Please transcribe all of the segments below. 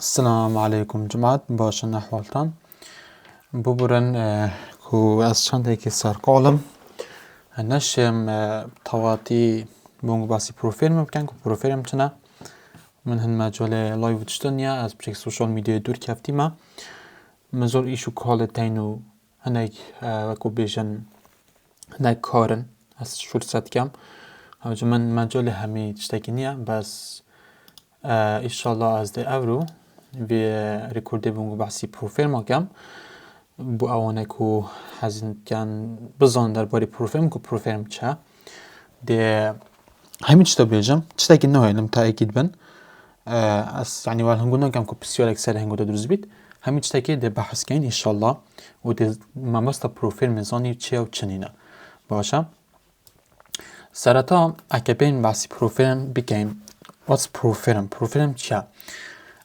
السلام عليكم جماعة باشن أحوالتان ببرن كو از چندێکی سەرقاڵم نەشێم تەواتی بۆنگ باسی پرۆفیلم بکەن و پرۆفیلم چنە من هەن مەجۆلێ لایڤ تشتنیە ئەس بچێک سوشال میدیای دوور کەفتیمە من زۆر ئیش و کاڵت تین و هەنێک وەکو بێژن هەنێک کارن ئەس شورسەت کەم ئەوجە من مەجۆلێ هەمی تشتێکی نییە بەس ئیشەڵڵا ئەس دێ ئەورو وی ریکۆردێ بۆنگ باسی پرۆفیلما کەم بۆ ئەوانە کو حەزیان بزان دەربارەی پرۆفیلم و پرۆفیلم چە دێ هەمی تشتە بێژم تشتێکی ناهێنم تا ئەکید بن ئەس یعنی وال هەنگو ناکەم کو پرسیارێک سەر هەنگودا دروست بیت هەمی تشتێکی دێ بەحثکەین ئیشەڵڵا و دێ مەبەستە پرۆفیلم زانی چییە و چنینە باشە سەرەتا ئەکە بێین باسی پرۆفیلم بکەین What's profilim? Profilim چیە؟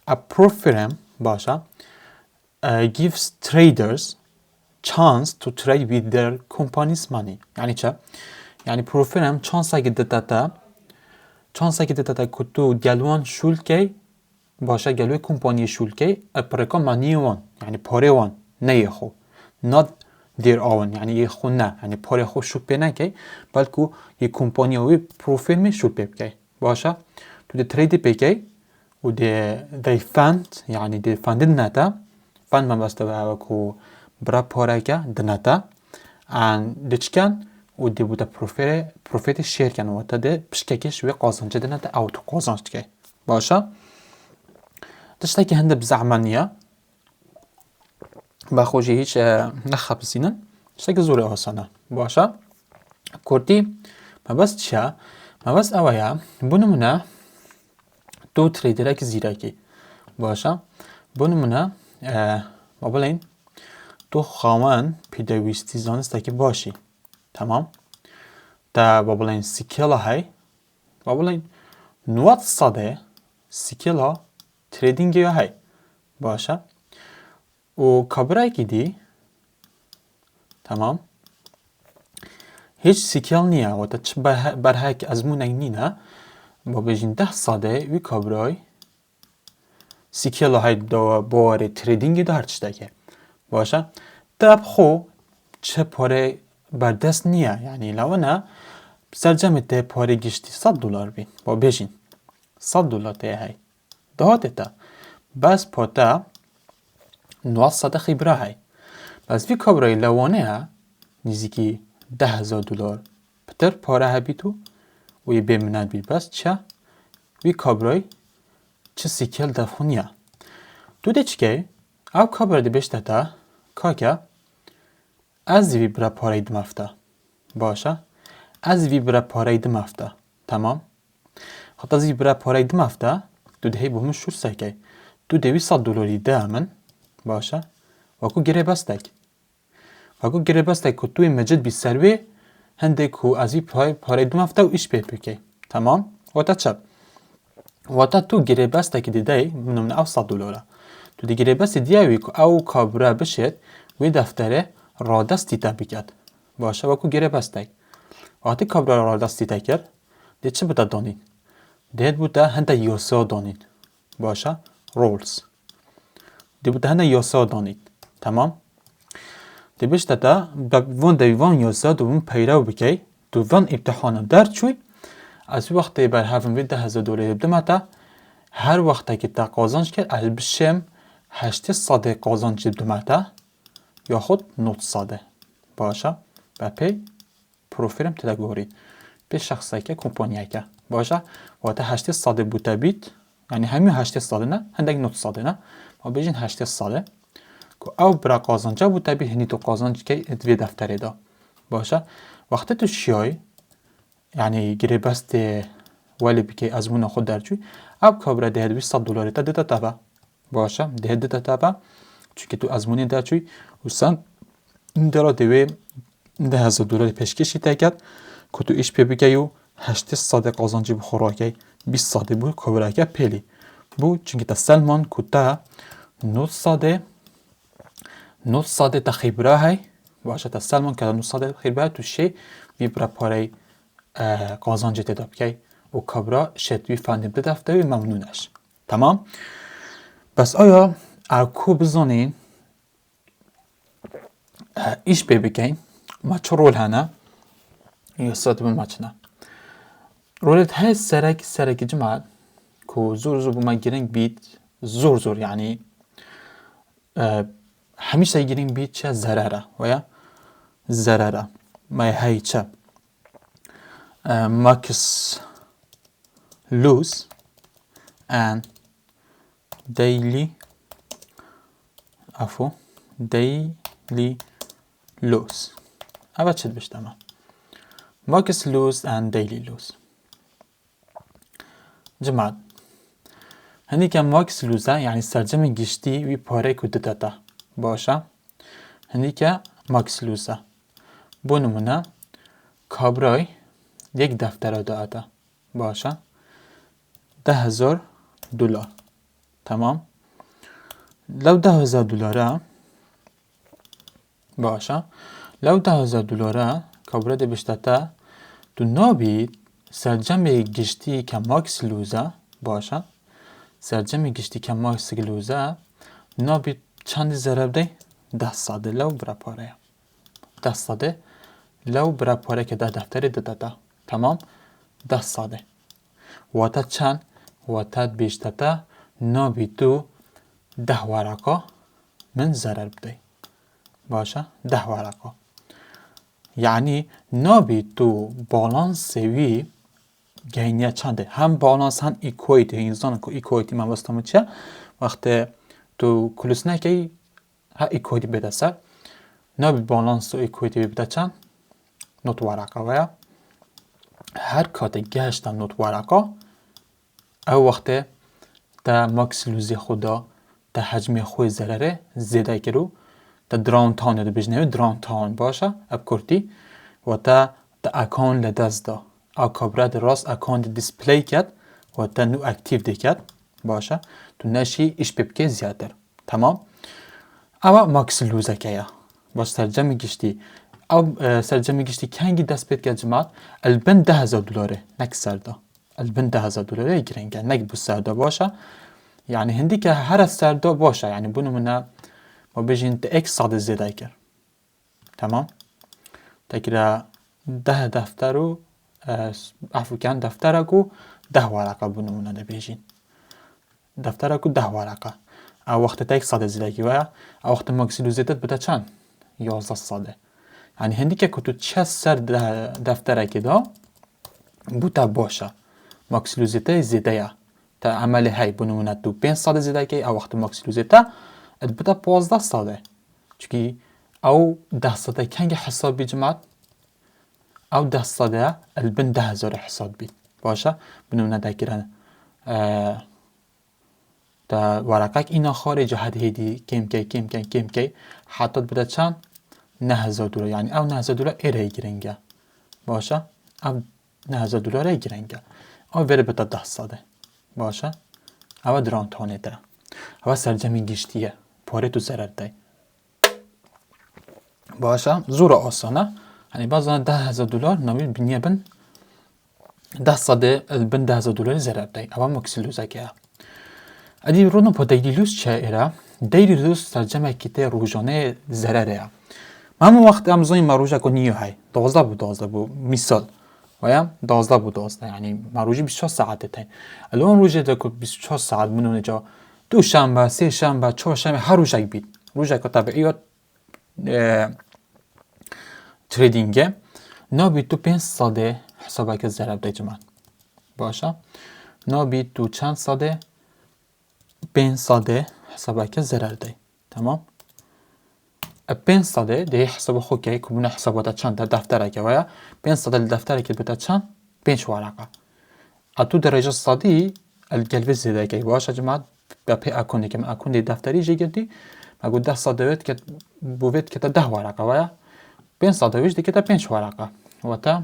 A profilim باشە gives traders chance to trade with their company's money. یعنی چە؟ یعنی پرۆفیلم چانسێکی دەداتە کە تۆ گەلوان شولکەی باشە گەلوێ کۆمپانیە شولکەی ئەپڕێکا مانیە وان یعنی پارەی وان نەیە خۆ not their own یعنی یە خۆ نە یعنی پارەی خۆ شول پێ نەکەی بەڵکو یە کۆمپانیە وی پرۆفیلمی شول پێ بکەی باشە تو دێ ترێدی پێکەی و دەی فەند یعنی دێ فەندت نەتە فەند مەبەستە وەکو برا پارەکە دنەتە ئەن دچکەن و دێ بوتە پرۆفیتی شێرکەنەوە تا دێ پشکێکیش وێ قازانجە دنەتە ئەو تو قازانج دکەی باشە تشتێکی هەندە بزەحمە نییە بەخۆشی هیچ نەخەبزینن شتێکی زۆر ئاسانە باشە کورتی مەبەست چیە مەبەست ئەوەیە بۆ نمونە تۆ ترێدەرێکی زیرەکی باشە بۆ نمونە با بڵێین تۆ خاوەن پێدەویستی زانستێکی باشی تەمام تا با بڵێین سیکێڵە هەی با بڵێین 90% سیکێڵە ترێدینگیە هەی باشە و کابرایکی دی تەمام هیچ سیکێڵ نییە واتە چ بەرهەیەکی ئەزموونێک نینە با بێژین 10% وی کابرای سیکێڵە هەیدەوە بۆوارێ ترێدینگی هەر تشتێکێ باشە تا بخۆ چه پارەی بەردەست نییە یعنی لەوەنە سەرجەمت تێ پارەی گشتی $100 بین با بێژین $100 تێ هەی دەهاتێتە بەس پۆتە 90% خیبرا هەی بەس وی کابرای لەوانەیە نزیکی $10,000 پتر پارە هەبیت و وی بێ منات بیت بەس چە وی کابرای چ سیکێل دەفخۆ نییە تو دێ چکەی ئەو کابرا دەبێشتەتە کاکە ئەس وی برا پارەی دمەفتە باشە ئەس وی برا پارەی دمەفتە تەمام خەت ئەس وی برا پارەی دمەفتە تو دەهەی بۆ من شورسەکەی تو دەوی $100 دە من باشە وەکو گرێبەستێک وەکو گرێبەستێک کە توی مەجد بی سەروێ هەندێک و ئەزی پارەی دمەفتە و ئیش پێ بکەی تەمام واتە چە واتە تو گرێبەستێکی دیدەی منمە ئەو $100 تو دی گرێبەستی دیاوی کە ئەو کابرا بشێت وی دەفتەرێ ڕادەستی تە بکات باشە وەکو گرێبەستێک واتی کابرا ڕادەستی تە کرد دێ چ بتە دانین دێت بوتە هەندە یۆسا دانین باشە ڕۆلز دێ بوتە هەندە یۆسا دانیت تەمام دەبێشتەتە وان دەوی وان یۆسا دوم پەیرەو بکەی تو وان ئیمتیحانە دەرچووی ئەس وەختێ بەرهەڤم وێ $10,000 بدەمەتە هەر وەختێکی تا قازانج کرد ئەس بشێم 80% قازانج بدەمەتە یاخود 90% باشە بە پێی پرۆفیلم تێدا گۆڕین پێی شەخسێکە کۆمپانیایەکە باشە واتە 80% بوتە بیت یعنی هەمی 80% نە هەندێک 90% نە با بێژین 80% که او برا قازانجا بوده بی هنی تو قازانج که دوی دفتره دا باشه وقتی تو شیای یعنی گره بست ولی بی که ازمون خود درجوی او کابرا ده $200 تا ده تا باشه ده تا چون که تو ازمونی درجوی و سن این درا دوی $10,000 پیشکشی تکد که تو ایش پی بگی و 80% قازانجی بخورا که 20% بود کابرا که پیلی بود چون که تا سلمان که تا 90% تا خیبرا هی باشه تا سلمان که 90% خیبرا تو شی وی برا پارەی قازانجی تێدا بکەی و کابرا شێت وی فەندی بدەفتە وی مەمنونەش تەمام بەس ئایا ئاکۆ بزانین ئیش پێ بکەین ما چ ڕۆل هەنە یۆسات بن ماچنە ڕۆلت هەیە سەرەکی جماعت کۆ زۆر بۆمە گرنگ بیت زۆر یعنی هەمیشە گرنگ بیت چە زەرەرە وەیە زەرەرە مای هەی چە max lose and daily lose ئەوە چت بشتەمە max lose and daily lose جماعت هەندێکە max lose یعنی سەرجەمی گشتی وی پارەی و دەدەتە باشە هەندێکە max lose بۆ نمونە کابرای یک دەفتەرە داهاتە باشە $10,000 تەمام لەو $10,000 باشە لەو $10,000 کابرا دەبشتەتە تو نابیت سەرجەمێک گشتی کە ماکس لوزە باشە سەرجەمی گشتی کە ماکس لوزە نابیت چەندی زەرەر بدەی 10% لەو برا پارەیە 10% لەو برا پارەی کە دەفتەری دەدەتە تەمام 10% واتە چەند واتە بێشتەتە نابیت تو 10 وارەکە من زەرەر بدەی باشە 10 وارەکە یعنی نابیت تو باڵانسێوی گەینە چەندێ هەم باڵانس هەم ئیکۆیتی هینزانە کە ئیکۆیتی مەبەستەمە چیە وەختێ تو کولوسنەکەی هە ئیکۆیتی بێتە سەر نابیت باڵانس و ئیکۆیتی بێتە چەند نۆت وارەکەوەیە هەر کاتێک گەشتە نۆت وارەکە ئەو وەختێ تا ماکس لوزی خۆدا تا حەجمی خۆی زەرەرێ زێدای کرد و تا دراونتاونە دەبێژنەوە دراونتاون باشە ئەب کورتی واتە تا ئەکاون لە دەستدا ئەو کابرا ڕاست ئەکاون دیسپلەی کرد واتە نو ئەکتیڤ دەکات باشە تو نەشی ئیش پێ بکەی زیاتر تەمام ئەوە ماکس لوزەکەیە باش سەرجەمی گشتی ئەو سەرجەمی گشتی کەنگی دەست پێت کە جماعت ئەلبەن $10,000 نەک سەردا ئەلبەن $10,000 گرنگە نەک بۆ سەردا باشە یعنی هەندی کە هەرە سەردا باشە یعنی بۆ نمونە ما بژین x سادە زێدای کرد تەمام تەکرە 10 دەفتەر و ئەفریکان دەفتەرێک و 10 وارەکە بۆ نمونە دەبێژین دەفتەرێک و 10 وارەکە ئەو وەختە تا x سادە زێدایکی وایە ئەو وەختە ماکسی لوزێتت بدە چەند 11% یعنی هەندێکە کە تو چە سەر دەفتەرێکیدا بوتە باشە ماکس لوزێتە زێدەیە تا ئەمەلی هەی بۆ نمونە تو 5% زێدایکەی ئەو وەختە ماکس لوزێتە البته 15% چونکی او 10% کنگ حسابی جماعت او 10% البن 10,000 حساب بید باشه بنمونه دکرن تا ورقک اینا خارج جهت هدی کم کی حتی بده چند $9,000 یعنی او $9,000 ایره گرنگه باشه او $9,000 گرنگه او بره بده 10% باشه او درانتانه داره او سرجمی گشتیه پاره تو زرر دی باشه زور آسانه یعنی بعضا $10,000 نوید بینیه بن 10% بن $10,000 زرر دی او مکسلوزه که ادی رونو پا دیلیلوز چه ایره دیلیلوز سرجمه کته روزانه زرره همون وقت امزای مروجه که نیو های 12 بود مثال ویم 12 یعنی مروجی 24 ساعته تین الان روزه ده که 24 ساعت منونه جا دو شنبه، سه شنبه، چهار شنبه هر روزک بید روزک طبیعی تریدینگه نابید تو 5% حسابه که ضرب دی جمعن باشه نابید تو چند ساده 5% حسابه که ضرب دی تمام 5% ده حساب خود که کمونه حسابات چند در دفتره که ویا 5% دفتره که بده چند 5 ورقه اتو درجه صادی القلب زیاده که باشه جماعت به پی اکونی که من اکونی دفتری جی گردی مگو 10% وید که بوید که تا 10 ورقه ویا 5% وید که تا 5 ورقه و تا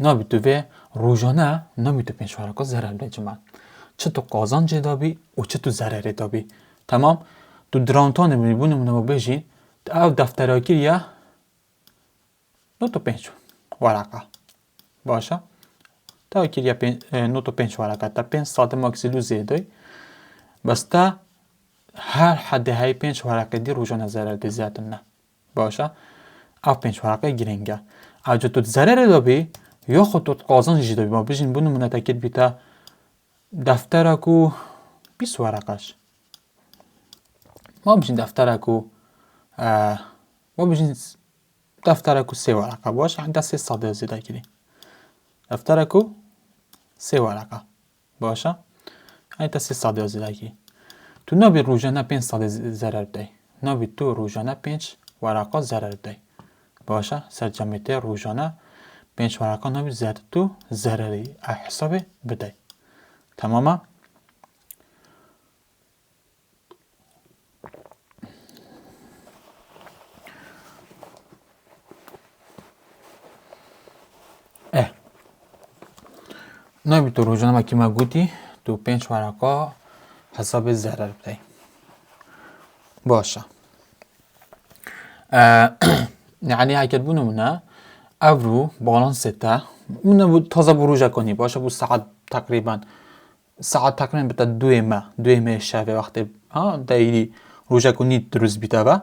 نابیتو و روزانه نابیتو 5 ورقه ضرر ده جماعت چه تو قازانج دابی و چه تو ضرر دابی تمام تو درانتان میبونم نمو بجی او دفتراکی یا 5 ورقه باشه تا کلیه 5 ورقه تا 5% ماکسیلو زیده بەستە هەر حەدەهای 5 وەرەقەی دی ڕۆژانە زەرەر دی زیاتر نە باشە ئەو 5 وەرەقەی گرنگە ئەوجا تۆ زەرەرە دەبێ یاخود تۆ قازانجی دەبێ با بژین بۆ نمونەتەکەت بیتە دەفتەرێک و 20 وەرەقەش ما بژین دەفتەرێک و ما بژین دەفتەرێک و 3 وەرەقە باش عەندە 300 دەزی دەگیری دەفتەرێک و 3 وەرەقە باشە عەندە 300 دەزی دەگیری تو نابێت ڕۆژانە 500 زەرەر بدەی نابێت تۆ ڕۆژانە 5 وەرەقە زەرەر بدەی باشە سەرجەمەتی ڕۆژانە 5 وەرەقە نابێت زیاتر تۆ زەرەری حسابێ بدەی تەمامە نابێت تۆ ڕۆژانە وەکیمە گوتی تو 5 وەرەقە حسابێ زەرەر بدەی باشە یعنی هەکرد بوو نمونە ئەڤڕۆ باڵانسێتە تازە بۆ ڕۆژەکانی باشە بۆ سەعات تقریبا بتە دوێمە شەوێ وەختێ دەیری ڕۆژەکانی دروست بیتەوە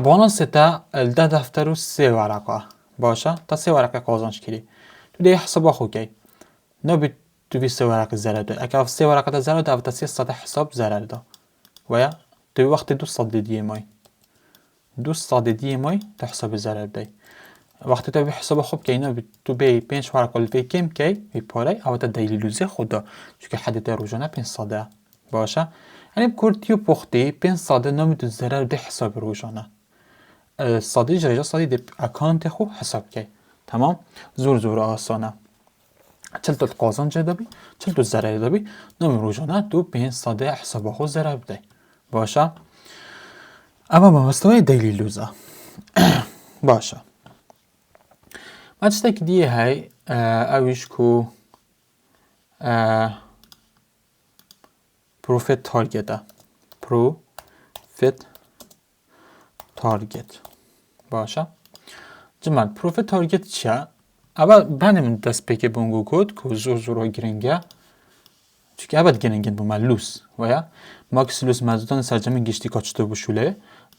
باڵانسێتە دە دەفتەر و 3 وەرەقە باشە تا 3 وەرەقە قازانج کردی تو دەی حسابا خۆکەی نابێت تو 3 وەرەقە زەرەر بدەی ئەگەر 3 وەرەقەتە زەرەر دا ئەڤتە 300 حساب زەرەر دا وایە تو وەختی 200 دیە مای 200 دیە مای تا حساب زەرەر بدەی وەختی تو حساب خۆ بکەی نابێت تو بێ 5 وەرەقە لەوێ کێم بکەی وی پارەی ئەوەتە دەیلی لوزێ خۆدا چونکە حەدەتە ڕۆژانە 500 باشە یعنی کورتی و پۆختی 500 نابێت تو زەرەر بدەی حساب ڕۆژانە سادی جێژە سادی دێ ئەکانتی خۆ حساب بکەی تەمام زۆر ئاسانە چل تو قازانج دەبی چل تو زەرەر دەبی نابێت ڕۆژانە تو 500 حسابە خۆ زەرەر بدەی باشە ئەمە مەبەستەوەی دەیلی لوزە باشە ما شتێکی دیە هەی ئەویش کو پروفیت تارگێتە پروفیت تارگێت باشە جمال پروفیت تارگێت چییە ئەوە بانێ من دەست پێکێ بۆنگو کۆت کو زۆر گرنگە چونکە ئەبەت گرنگن بوومە لوس وایە ماکس لوس مەزودان سەرجەمی گشتی کاچتۆ بشولێ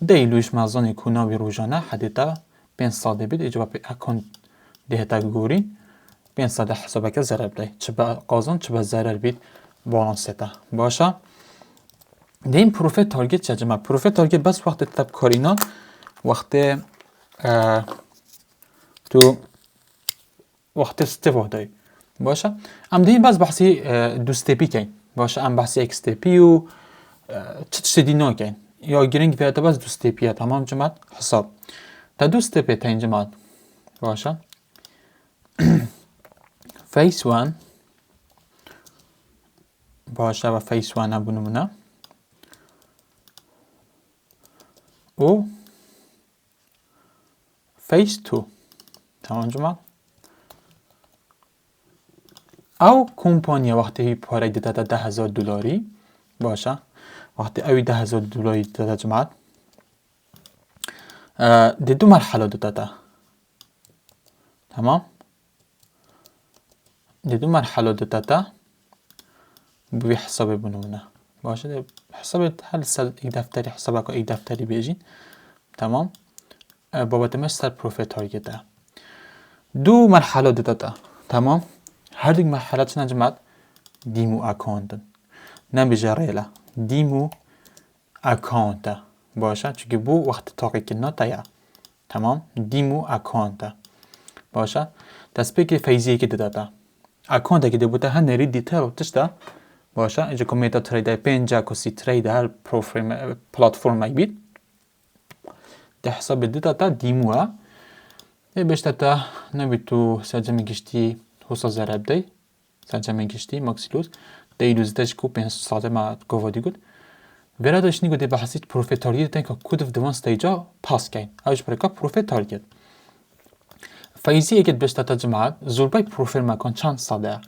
دەی لوش مەزانی کو ناوی ڕۆژانە حەدێتە 500 بێت ئیجا بە ئەکۆنت دێتە گۆرین 500 حسابەکە زەرەر بدەی چ بە قازان چ بە زەرەر بیت باڵانسێتە باشە دەین پروفیت تارگێت چیە جەمە پروفیت تارگێت بەس وەختێ تەب کارینە وەختێ تو وەختێ استفادەی باشە ئەم دەین باز بەحسی دو ستێپی کەین باشە ئەم بەحسی ئەک ستێپی و چ شتێدی ناکەین یا گرنگ پێێتە بەس دو ستێپیە تەمام جەمات حساب تا دو ستێپێت هەین جەمات باشە فەیس وان باشە بە فەیس وانە بوو نمونە و فەیس تو تەمام جەمات ئەو کۆمپانیە وەختێ پارەی دەداتە 10,000 دلاری باشە وەختی ئەوی 10,000 دلاری دەدە جەمات دێ دوو مەرحەلە دەداتە تمام دێ دوو مەرحەلە دەداتە بوی حسابێ بنمونە باشە حسابێت هەر سەر ئیک دەفتەری حسابەکە ئیک دەفتەری بێژین تمام بابەتەمەش سەر پروفیت تارگێتە دوو مەرحەلە دەداتە تمام هەردووک مەرحەلە چنە جەمات دیم و ئەکاونتن نەبێژە ڕێلە دیم و ئەکاونتە باشە چونکە بۆ وەختی تاقیکردنە تەیە تمام دیم و ئەکاونتە باشە دەستپێکی فەیزیەکی دەداتە ئەکاونتێکی دەبووتە هەنێری دیتەل و تشتە باشە ئەجا کۆمێتە ترەیدە پێنجا کۆسی ترەیدە هەر پلاتفۆرمای بیت دە حسابێت دەداتە دیمووە بێشتەتە نەبێت تو سەرجەمی گشتی هۆسە زەرەر بدەی سەرجەمی گشتی ماکسیلوس دەیلوزدەش کو 500 ما گۆڤۆدی گوت وێرە دەشتنی گوتێ بە حەسیت پروفیت تارگێت دەین کە کودف دەوان ستەیجا پاسکەین ئەوش بەرەکە پروفیت تارگێت فەیزیەکێت بێشتەتە جەمات زۆربەی پروفیلمەکان چەند سەدەیە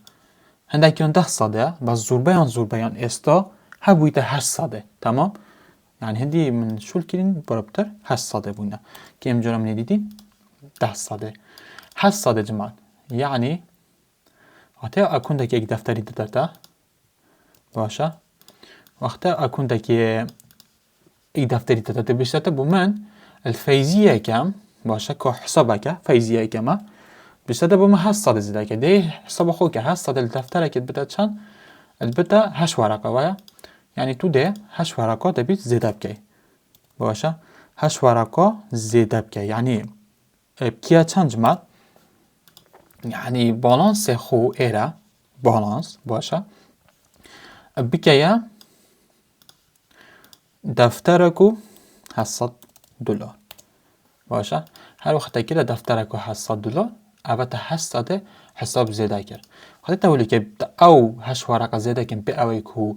هەندێکیان 10 سەدەیە بە زۆربەیان ئێستا هەبوویتە 8 تمام یعنی هەندی من شولکردین بەرەبتر 8 بووینە کە ئەم جۆرە منێ دیدین 10 8 جەمات یعنی هاتێ ئەکۆنتێکی ئەک دەفتەری دەداتە باشە وقتا ئەکوندێکی ئی دەفتەری تەتە دەبێتە بۆ من الفەیزیەکەم باشە کۆ حسابەکە فەیزیەکەمە بێتە بۆ من 800 زیادەکە دەی حسابە خۆ کە 800 لە دەفتەرێکت بدە چەند البتە 8 وەرەقە وایە یعنی تو دێ 8 وەرەقە دەبێت زێدە بکەی باشە 8 وەرەقە زێدە بکەی یعنی بکیە چەند جمات یعنی باڵانسێ خۆ ئێرە باڵانس باشە بکەیە دەفتەرێک و 800 دلار باشە هەر وەختێکی لە دەفتەرێک و 800 دلار ئەوەتە 800 حساب زێدە کرد وەختێ تەولێکە ئەو 8 وەرەقە زێدەکەن پێ ئەوەی و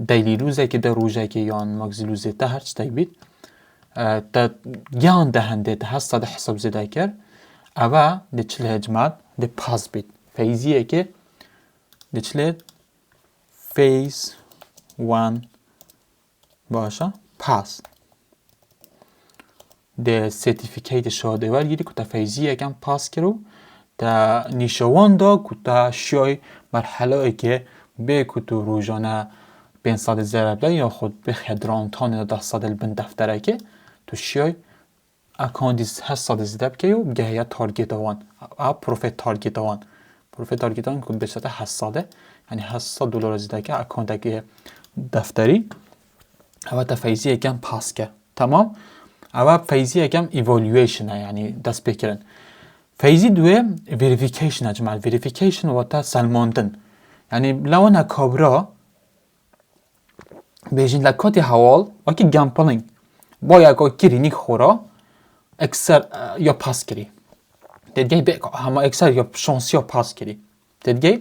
دەیلیلوزێکی دە ڕۆژێکی یان مەگزیلوزێتە هەر شتێک بیت گیان دەهەندێت 800 حساب زێدە کرد ئەوە دەچلێت جمات دە پاس بیت فەیزیەکێ دەچلێت فەیز 1 باشە پاس دە سێرتیفیکەیتە شادەوەرگیری کو تا فەیزیەکەم پاس کرد و تا نیشەواندا کو تا شیای مەرحەلەیەکێ بێ کو تو ڕۆژانە 500 زەرەبدە یاخود بخێدرانتانە 10 بن دەفتەرەکێ تو شیای ئەکاندی 800 زیدە بکەی و بگەهەیە تارگێتەوان ئا پرۆفێت تارگێتەوان پرۆفێت تارگێتەوان کو بێتە 800 یعنی 800 دلار زیدەکە ئەکاندێکی دەفتەری ئەوەتە فەیزیەکەم پاسکە تەمام ئەوە فەیزیەکەم ئیڤۆلیوێشنە یعنی دەست پێکردن فەیزی دوێ ڤێریفیکەیشنە جمال ڤێریفیکەیشن واتە سەلماندن یعنی لەوەنە کابرا بێژین لە کاتی هەواڵ وەکی گەمپڵینگ باەکۆ کرینیک خۆرا ئەکسەر یا پاس کری دەدگەی بێ هەمە ئەکسەر یا شانسیا پاس کری دەدگەی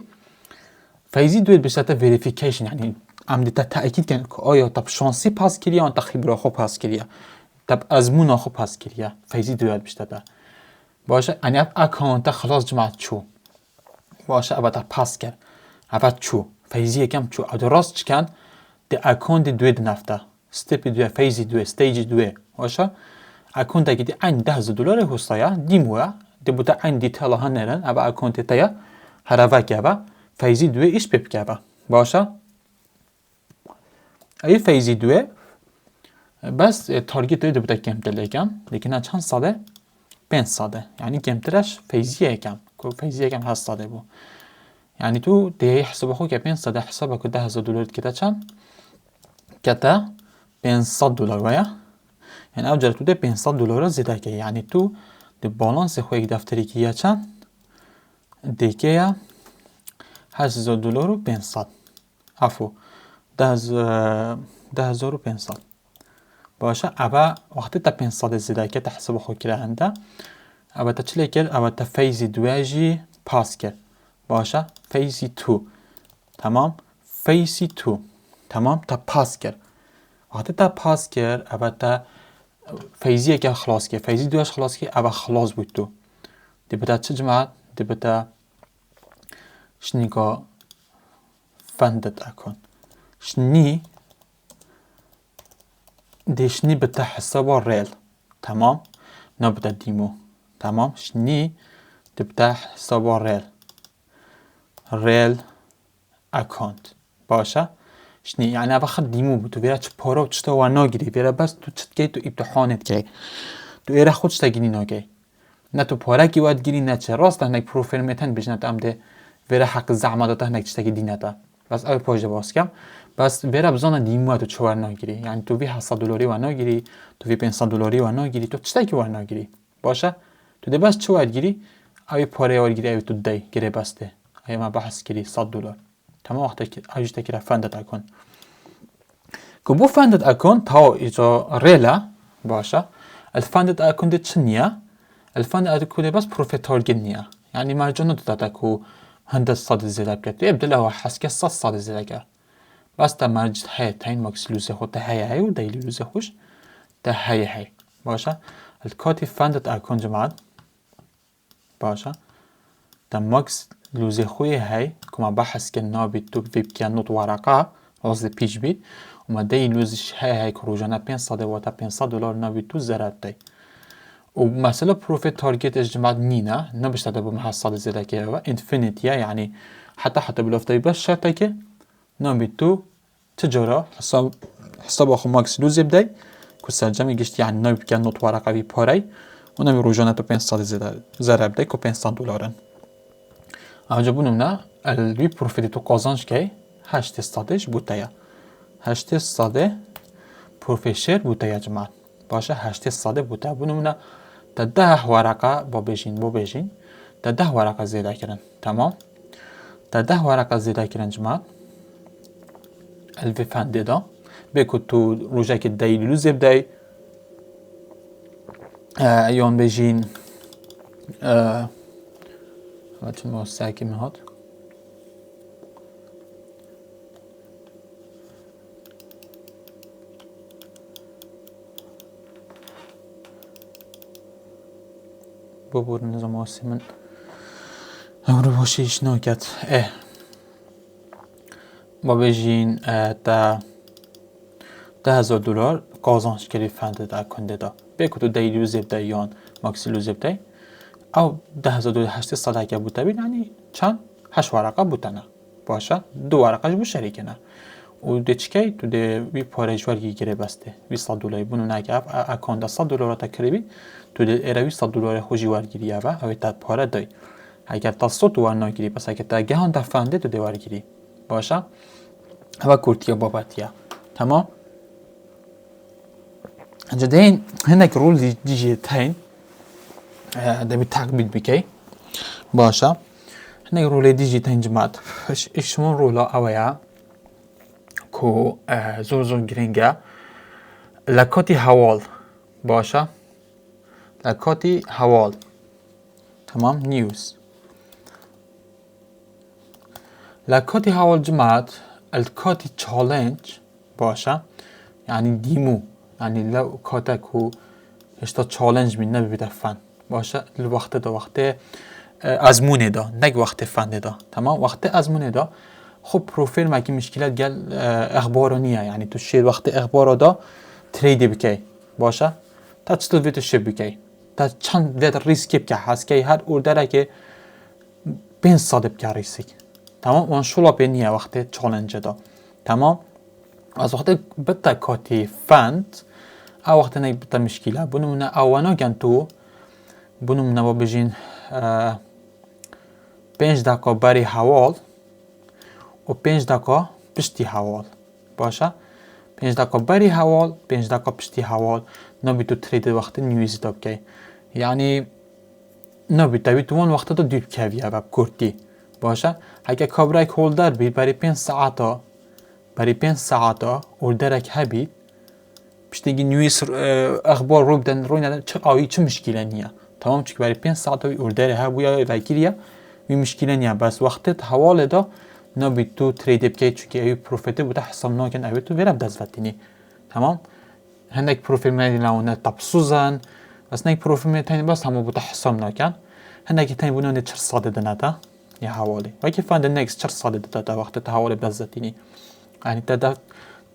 فەیزی دوێت بێتە ڤێریفیکەیشن یعنی ئەم دیتە تەئەکیدکەن کە ئایا تە شانسی پاس کریە یان تە خیبرا خۆ پاس کریە تە ئەزمونا خۆ پاس کریە فەیزی دوێت بێتە باشە ئەنی ئەف ئەکاونتە خلاص جمات چوو باشە ئەوەتە پاس کرد ئەوە چوو فەیزیەکەم چوو ئەو ڕاست چکەن دە ئەکاونتی دوێ دنەفتە ستێپی دوێ فەیزی دوێ ستەیجی دوێ باشە ئەکاونتێکی دی ئەین 10 دلار هوستایە دیموە دەبوتە ئەین دیتەڵە هەنێرن ئەوە ئەکاونتێتەیە هەرەڤەکەوە فەیزی دوێ ئیش پێ بکەوە باشە ئەوی فەیزی دوێ بەس تارگێت دوێ دەبوتە کەمترێکەم لێکینە چەند سادە 500 یعنی کەمترەش فەیزیەکەم کۆ فەیزیەکەم 800 بوو یعنی تو دەیە حسابە خۆ کە 500 حسابە کە 10 دلارت کێتە چەند کەتە 500 دلار وایە یعنی ئەو جار تو دە 500 دلار زیادەکە یعنی تو دە باڵانسی خۆیەک دەفتەرێکی یە چەند دەیکەیە 8,000 دلار و 500 ئەفۆ 10,500 باشە ئەوە وەختی تا 500 زیادەکە تە حسابە خۆ کرا هەندە ئەوەتە چ لێ کرد ئەوەتە فەیزی دوێژی پاس کرد باشە فەیزی تو تەمام فەیزی تو تەمام تا پاس کرد وەختی تا پاس کرد ئەوەتە فەیزیەکە خلاص کرد فەیزی دوێژ خلاص کرد ئەوە خلاص بوویت تو دەبێتە چ جمات دەبێتە شنیکە فەندت ئەکۆن شنی دێشنی بتە حسابە ڕێل تەمام نەبتە دیمۆ تەمام شنی دەبتە حسابە ڕێل ئەکۆنت باشە شنی یعنی ئەوە خەت دیمو بوو تو وێرە چ پارە و چتەوە ناگیری وێرە بەس تو چتکەیت و ئیمتحانت کەی تو ئێرە خۆ شتەگیری ناگەی نە تو پارەکی واتگیری نەچێ ڕاستە هەندێک پرۆفێرمێتەن بژنێت ئەم دێ وێرە حەق زەحمەتەتە هەندێک شتێکی دینەتە بەس ئەوی پۆژە باسکەم بەس وێرە بزانە دیموە تو چ وەرناگیری یعنی تو وی 700 دلاری وەرناگیری تو وی 500 دلاری وەرناگیری تو شتێکی وەرناگیری باشە تو دێ بەس چ وەرگیری ئەوی پارەی وەرگیری ئەوی تو دەی گرێ بەستێ ئەمە بەحث کردی 100 دلار تەمام وەختێکی ئەو شتێکیرە فەندت ئەکۆن کە بۆ فەندت ئەکۆن تاوە ئیجا ڕێلە باشە الفەندت ئەکۆن دێت چ نییە الفەند ئەکۆ بەس پرۆفێت تارگێت نییە یعنی مەرجە نەدەداتە و هەندە سەد زێدە بکرێت تو ئێبدلەوە حەسکە 100 زێدەکە بەس تا مەرجت هەیە تاین مەکسلوزە خۆ تا هەیە هەیە و دەیلیلوزە خوش تا هەیە هەیە باشە الکاتی فەندت ئەکۆن جمات باشە تا مەکس لوزێ خۆی هەی کۆمە بەحەسکە نابیت تو بکە نوت وەرەقە ڕاستە پیش بیت ومە دەی لوزش هەیە هەیە کە ڕۆژانە 500 واتە 500 دلار نابیت تو زەرەتەی و مەسەلە پرۆفێت تارگێتش جمات نینە نەبشتە بۆ 700 زێدەکەوە ئینفینیتیە یعنی حتا بلۆفتەی بەش شەرتێکێ نابیت تو تجارة حساب أخو ماكس لوزي بداي كسرجمي قشت يعني نبي كان نوت ورقة في پارەی و نبي روجانة تو 500 زر بداي كو 500 دلار أوجا بونمنا الوي بروفيتي تو قازانش كي 800 بوتايا 800 پروفيشر بوتايا جماعة باشا 800 بوتايا بونمنا تا 10 ورقة بابيجين تا 10 ورقة زيادة كرن تمام تا 10 ورقة زيادة كرن جماعة الوي فاندي دا بيكو تو روجاك الداي لوزي بداي يوم بيجين هاتون ما ساكي مهات بابور نظام واسي من امرو باشيش ناكت ما بيجين تا 10,000 دلار قازانش كري فانده دا کنده دا بيكو تو داي لوزي بداي يان ماكسي لوزي بداي او 10,000 دلار 800 اگه بوده بید یعنی چند 8 ورقه بودنه باشه 2 ورقهش بو شریکنه و ده چکی تو ده وی پارەی ورگی گیره بسته 200 دلار بونو نگه اکانت 100 دلار تا کریبی تو ده ایره 200 دلار خوشی ورگیری او تا پاره دای اگر تا 100 دلار نگیری پس اگر تا گهان دفنده تو ده ورگیری باشه و کورتیا بابتیا تمام انجا دین هنک رول دیجیتین دبي تقبيل بكي باشا هنا رولي ديجيتين جماعت ايش من رولا اويا كو زور جرينجا لكوتي هوال باشا لكوتي هوال تمام نيوز لكوتي هوال جماعت الكوتي چالێنج باشا يعني ديمو يعني لو كاتكو اشتا چالێنج من نبي بدفن باشه الوقت دا وقت ازمونه دا نگ وقت فنده دا تمام وقت ازمونه دا خب پروفیل مگه مشکلات گل اخبار نیه یعنی تو شیر وقت اخبار دا ترید بکی باشه تا چطور ویتو شب بکی تا چند ویت ریسکی بکی هست که هر اوردره که 500 بکی ریسک تمام وان شولا پی نیه وقت چالنج دا تمام از وقت بتا کاتی فند او وقت نگ بتا مشکله بونمونه اوانا گن تو بونم نوا بجین 5 دقیقه بری حوال و 5 دقیقه پشتی حوال باشه 5 دقیقه بری حوال 5 دقیقه پشتی حوال نبی تو ترید وقت نیوز داب که یعنی نبی تبی تو اون وقت تو دیپ کیویه و کرتی باشه اگه کابرای هولدر بی بری 5 ساعتا هولدرک هبی پشتگی نیوز اخبار رو بدن روی ندن چه آیی چه مشکلی نیه تمام چیک برای 5 ساعت اوردر ها بویا وگیریه می مشکلی نیه بس وقت حواله دا نبی تو ترید بکی چونکه ایو پروفیت بوده حساب نکن ایو تو ورب دزوتینی تمام هندک پروفیل میدی لونه تبسوزن بس نک پروفیل میتونی بس همو بوده حساب نکن هندکی تانی بونه 400 دنده یا حواله و کی فاند نکس 400 دنده وقت حواله دزوتینی یعنی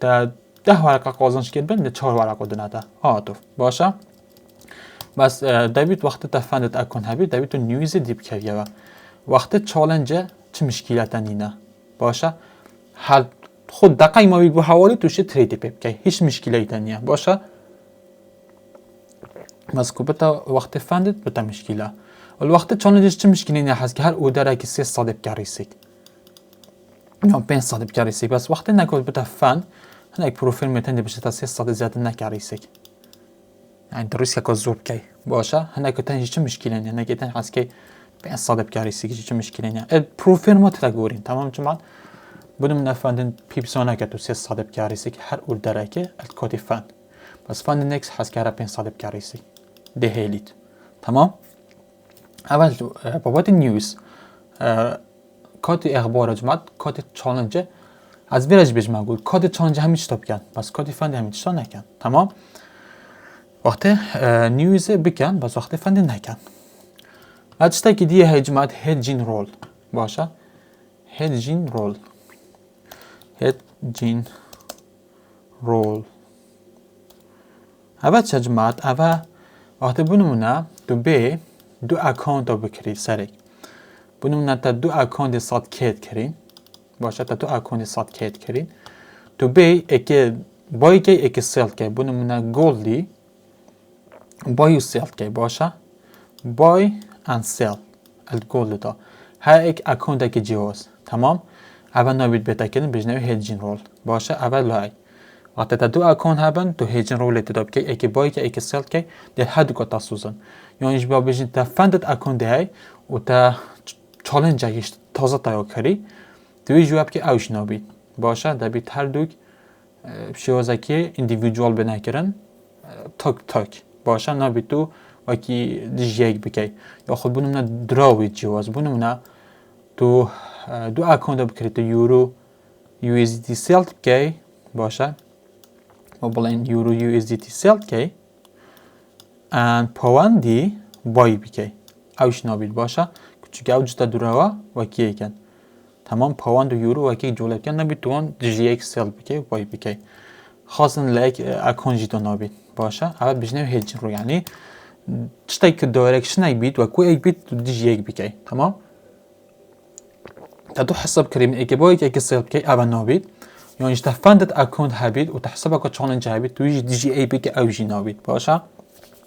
تا 10 ورقه قازانش کرد بند 4 ورقه دنده آتوف باشه بس دبیت وقت تفندت اکن هبی دبیت تو نیوز دیپ کردی وقت چالنج چه مشکلاتی نینه باشه هر خود دقیق ما بگو حوالی توش ترید بکی هیچ مشکلاتی نیه باشه بس کو بتا وقت فندت بتا مشکله الوقت چالنجش چه مشکلی نیه هست که هر اودره که 300 بکریسید یا 500 بکریسید بس وقت نکود بتا فند هنگ پروفیل میتونی بشه تا 300 زیاده نکریسید يعني الريسك كزوب كي باشا هنا كتنجي چه مشكلة هنا كتن حس كي 500 بكاريسي چه مشكلة هنا البروفيل ما تلاقورين تمام جماعة بدون نفندن بيبسونا كتو 300 بكاريسي هر اول درجة الكوتي فان بس فان نكس حس كهرا 500 بكاريسي ده هيليت تمام اول بابات النيوز کات اخبار جماعت کات چالنج از ویرج بیش مگول کات چالنج همیشه تاب کن بس کات فند همیشه نکن تمام وقت نیوز بکن بس وقت فند نکن اجتا که دیه های جماعت هیدجین رول باشه هیدجین رول اول چه جماعت اول وقت بونمونه دو اکانت رو بکری سرک بونمونه تا دو اکانت ساد کیت کرین باشه تا دو اکانت ساد کیت کرین تو بی اکی بای که اکی سیل که بونو منا گولدی بای و سیل که باشه بای ان سیل الگولد دا ها اک اکونت که جیوز تمام اول نبید بتاکنن بجنوی هیجین رول باشه اول لای وقتی تا دو اکون هبن تو هیجین رول اتداب که اکی بای که اکی سیل که در هر دو کتا سوزن یعنیش با بجن تا فندت اکون ده و تا چالنج هایش تازه تایا کری دوی جواب که اوش نبید باشه دبید هر دوک شوازه که اندیویدوال بنکرن تاک تاک باشه نبید تو وکی دیجیک بکی یا خود بونم نه دراوی جواز بونم نه تو دو اکانت بکری تو یورو یو اس دی سیل بکی باشه و بلند یورو یو اس دی سیل بکی ان پەیوەندی بای بکی اوش نبید باشه چون اوج تا دراوا وکی کن تمام پەیوەند و یورو وکی جولب کن نبید تو آن دیجیک سیل بکی بای بکی خاصن لایک اکانت جیتو نبید باشه اول بجنه هیچ رو یعنی چطوری که دایرکشن ای بید و کوی ای بید تو دیجی یک بکی تمام تا تو حساب کریم ای باید که سیل بکی اول نبید یعنی اشتا فندت اکانت هبید و تحسب که چالنج هبید توی دیجی ای بی که اوجی نبید باشه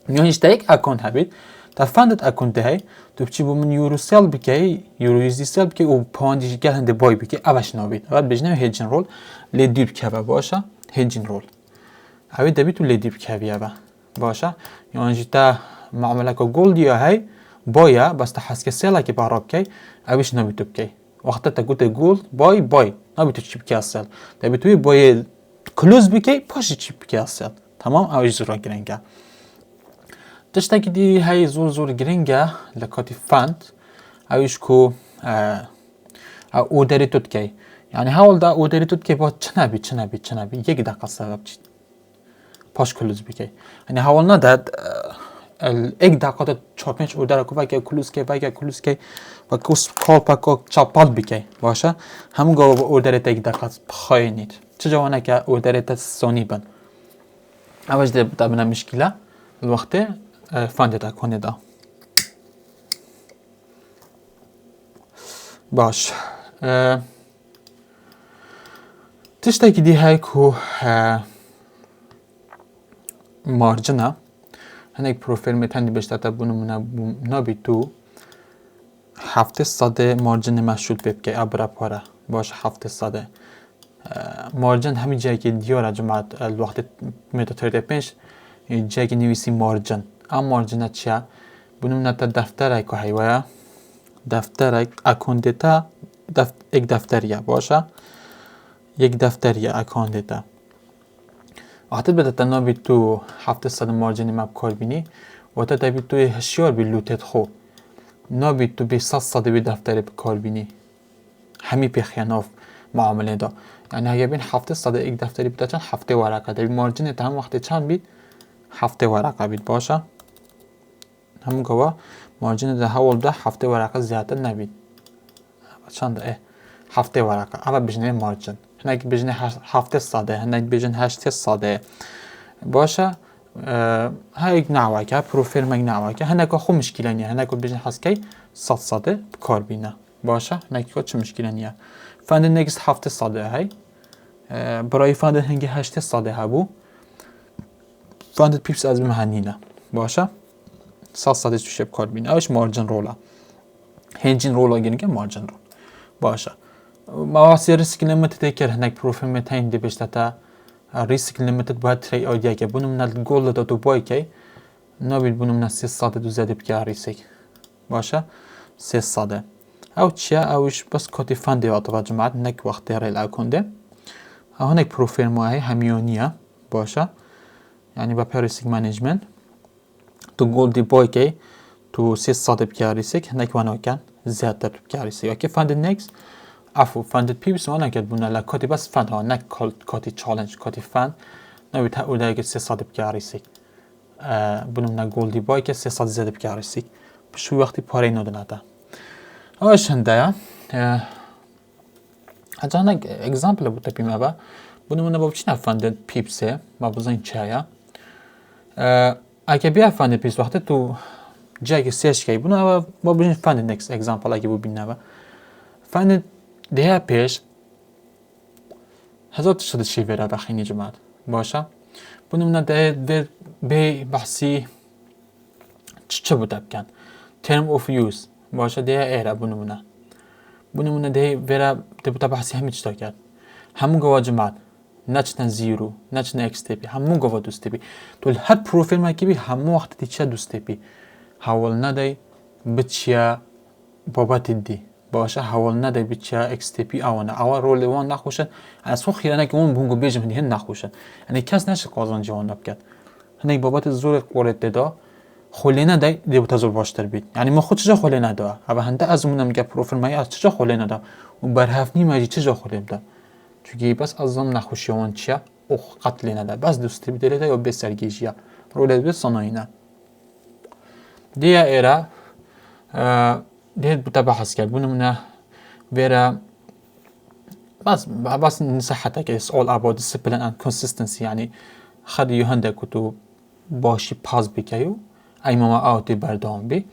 یعنی اشتا یک اکانت هبید تا فندت اکانت ده تو بچی با من یورو سیل بکی یورو یزدی سیل بکی و پاندیش گل هنده بای بکی اوش نبید اول بجنه هیجین رول لیدی بکی باشه هیجین رول اوی دبی تو لیدی بکی باشه یعنی تا معامله که گولدی های بایا بس تحس که سیل که باراب کی اویش نبیتو بکی وقتی تا گوته گولد بای نبیتو چی بکی سیل دبیتوی بای کلوز بکی پاش چی بکی سیل تمام اویش زورا گرنگه تشتا که دی های زور گرنگه لکاتی فند اویش کو او داری تود کی یعنی حال دا او داری تود کی با چه نبی یک دقیقه سبب چید پاش کلوز بکی یعنی حال نداد یک دقیقه چاپنش او در کو وگه کلوز کی و کوس کال پاکو چاپال بکی باشه همون گاو او در یک دقیقه بخاینید چه جوانه که او در ثانی بن اوج ده بنا مشکله الوقت فاند دا کنه دا باش تشتا که دی های کو مارجنه هنگ پروفیل میتونی بیشتر تا بونو نبی تو 700 مارجن مشروط ببکی ابرا پاره باش 700 مارجن همین جایی که دیاره جماعت الوقت میتو 35 جایی که نویسی مارجن ام مارجنه چیه بونو نتا دفتره که هیوه دفتره اکاندیتا یک دفتریه باشه یک دفتریه اکاندیتا وقتی بده تا نبی تو 700 مارجن ماب کار بینی و تا دبی توی هشیار بی لوتت خو نبی تو بی 100 بی دفتری کار بینی همی پیخیاناف معامله دا یعنی اگه بین 700 یک دفتری بیده چند 7 ورقه دبی مارجن تا هم وقتی چند بید 7 ورقه بید باشه همون گواه مارجن ده حول ده 7 ورقه زیادتر نبید چند 7 ورقه اول بجنه مارجن هنگ بجنه 700 هنگ بجنه 800 باشه ها یک نوعه که پروفیل مگ نوعه که هنگ خو مشکلی نیه هنگ بجنه هست که 100 کار بینه باشه هنگ چه مشکلی نیه فند نگست 700 های برای فند هنگ 800 ها بو فند پیپس از مهنینه باشه 100 شب کار بینه اوش مارجن رولا هنجین رولا گیرن که مارجن رول باشه مواسی ریسک لیمیت دیگر هنگ پروفیل میتونی دی بیشتر تا ریسک لیمیت باید تری آیدیا که بونم ند گول داد تو بای که نبید بونم ند 300 دو زده بکه ریسک باشه 300 او چیه اوش بس کتی فندی وقت جماعت نک وقت ریل اکونده هنگ پروفیل ماهی همیونیه باشه یعنی با ریسک منیجمنت تو گول دی بای که تو 300 بکه ریسک نک وانو کن زیادتر بکه ریسک اکی فند نیکس افو فند پیپس وانا کرد بونه لکاتی بس فند ها نه کاتی چالنج کاتی فند نوید ها اوده که 300 بکه ریسک بونم نه گولدی بای که 300 زده بکه ریسک بشو وقتی پاره نودن ده اوش هنده اجا هنگ اگزامپل بود تپیم ابا بونم نه بابچی نه فند پیپسه ما بزن چه اگه بیا فند پیپس وقتی تو جایی که سیش که بونه ابا ما بجن فند نکس اگزامپل اگه بو بینه ابا فند ده پیش هزار تشتشی ویرا بخینی جماعت باشه بنمونه ده به بحثی چه بود بکن term of use باشه ده ایره بنمونه ده ویرا ده بود بحثی همین چطور کرد همون گواه جماعت نچنن زیرو نچنن اکس تیپی همون گواه دوست تیپی تو هر پروفیل ما کی همون وقت دیگه دوست تیپی حاول ندای بچیه بابت دی باشه حاول ندای بچیه اکس تیپی آوانه آوا رول وان نخوشن از خو خیرانه که اون بونگو بیجم هن نخوشن یعنی کس نشه قازان جوان نبکد هنی بابت زور قرت دا خلی ندای دی بوده زور باشتر بید یعنی ما خود چجا خلی ندا اما هنده از اونم که پروفیل مایی از چجا خلی ندا و برهفنی ماجی چجا خلی بده چونکه بس از هم نخوشی وان چیه او قتل نده بس دوستی بدلی دا یا بسرگیجیه رول بید صنایینه دیه ایره دیه بوده بحث کرد بونمونه ویره بس نصحته که it's all about discipline and consistency يعني خد يهنده كتو باشي باز بكيو اي ماما اوتي بردام بي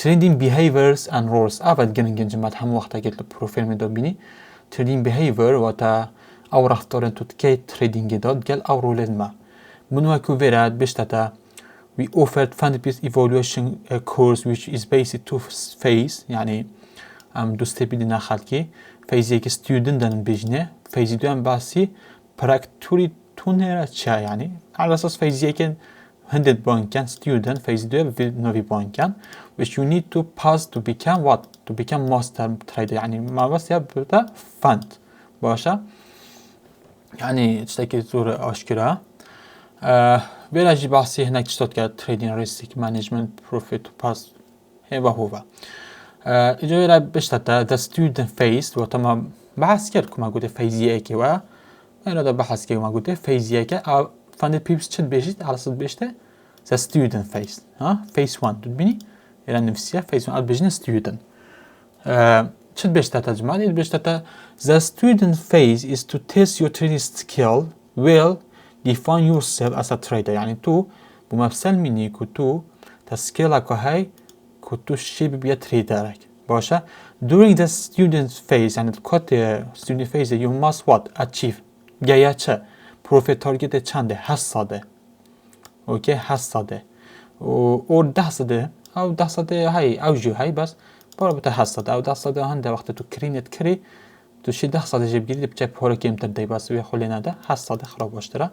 trading behaviors and roles اول گرنگن جماعت هم وقتا که پروفیل می دو بینی trading behavior و تا او رفتارن تو تکی trading داد گل او رولد ما منو که ویرد بشتتا we offered fund-based evaluation course which is based to phase يعني دوسته بیدن خلقی فیزی که student دارن بجنه فیزی دوام باسی پراکتوری تونه چه یعنی على اساس فیزی که هندد بانکن student فیزی دوام نوی بانکن which you need to pass to become what to become master trader یعنی ما بس یا بوده fund باشه یعنی چطور زور آشکره بیراجی باسی هنگ چطور که trading risk management profit pass هوا هوا اجازه را بشتته the student phase و تمام بحث کرد که ما گوده فیزیه که و اینا دا بحث که ما گوده فیزیه که فاند پیپس چند بیشید على صد بیشته the student phase ها phase 1 دو بینی اینا نفسیه phase 1 ال بیشتن student چند بیشته تجمعات ایل بیشته the student phase is to test your trading skill will define yourself as a trader یعنی تو بمفصل منی که تو تسکیل که های کتو شی بیا تریدرک باشه during the student phase یعنی کات student phase you must what achieve گیا چه profit target چنده 8 ساده اوکی 8 ساده او 10 ساده او 10 ساده های او جو های بس برای بته 8 ساده او 10 ساده هنده وقت تو کرینت کری تو شی 10 ساده جب گیری بچه پاره کم تر دی بس وی خلی نده 8 ساده خراب باشتره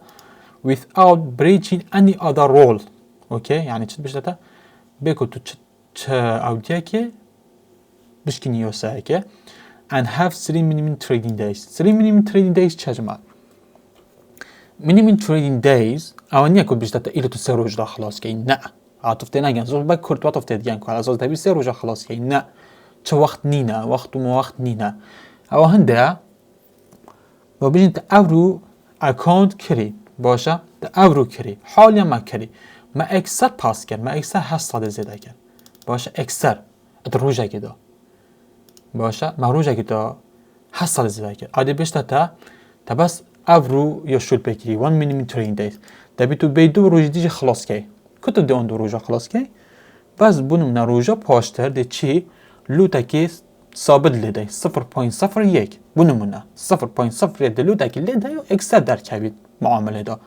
without breaching any other rule اوکی یعنی چه بشه بگو تو چه اودیه که بشکنی یوسه که and have 3 minimum trading days 3 minimum trading days چه جمعه minimum trading days اوانیه که بشه ایلو تو 3 روز را خلاص که نه عاطفته نگن زور با کرد عاطفته دیگه که از تبی 3 روز خلاص که نه چه وقت نینه وقت و وقت نینه او هنده و بجین تا اورو اکانت کری باشه تا اورو کری حالی ما کری ما اکثر پاس کرد ما اکثر 8 ساده زده کرد باشه اکثر ات روزه که دا باشه ما روزه که دا 8 ساده زده کرد عادی بشته تا بس اورو یا شد بکری 1 minimum trading days دبی تو بی 2 روز دیگه خلاص کی کتو دی اون 2 روز خلاص کی بس بونم نه روزا پاشتر دی چی لوتا کی ثابت لیده 0.01 بونمونه 0.01 لوتا کی لیده یا اکثر در کبید معامله دا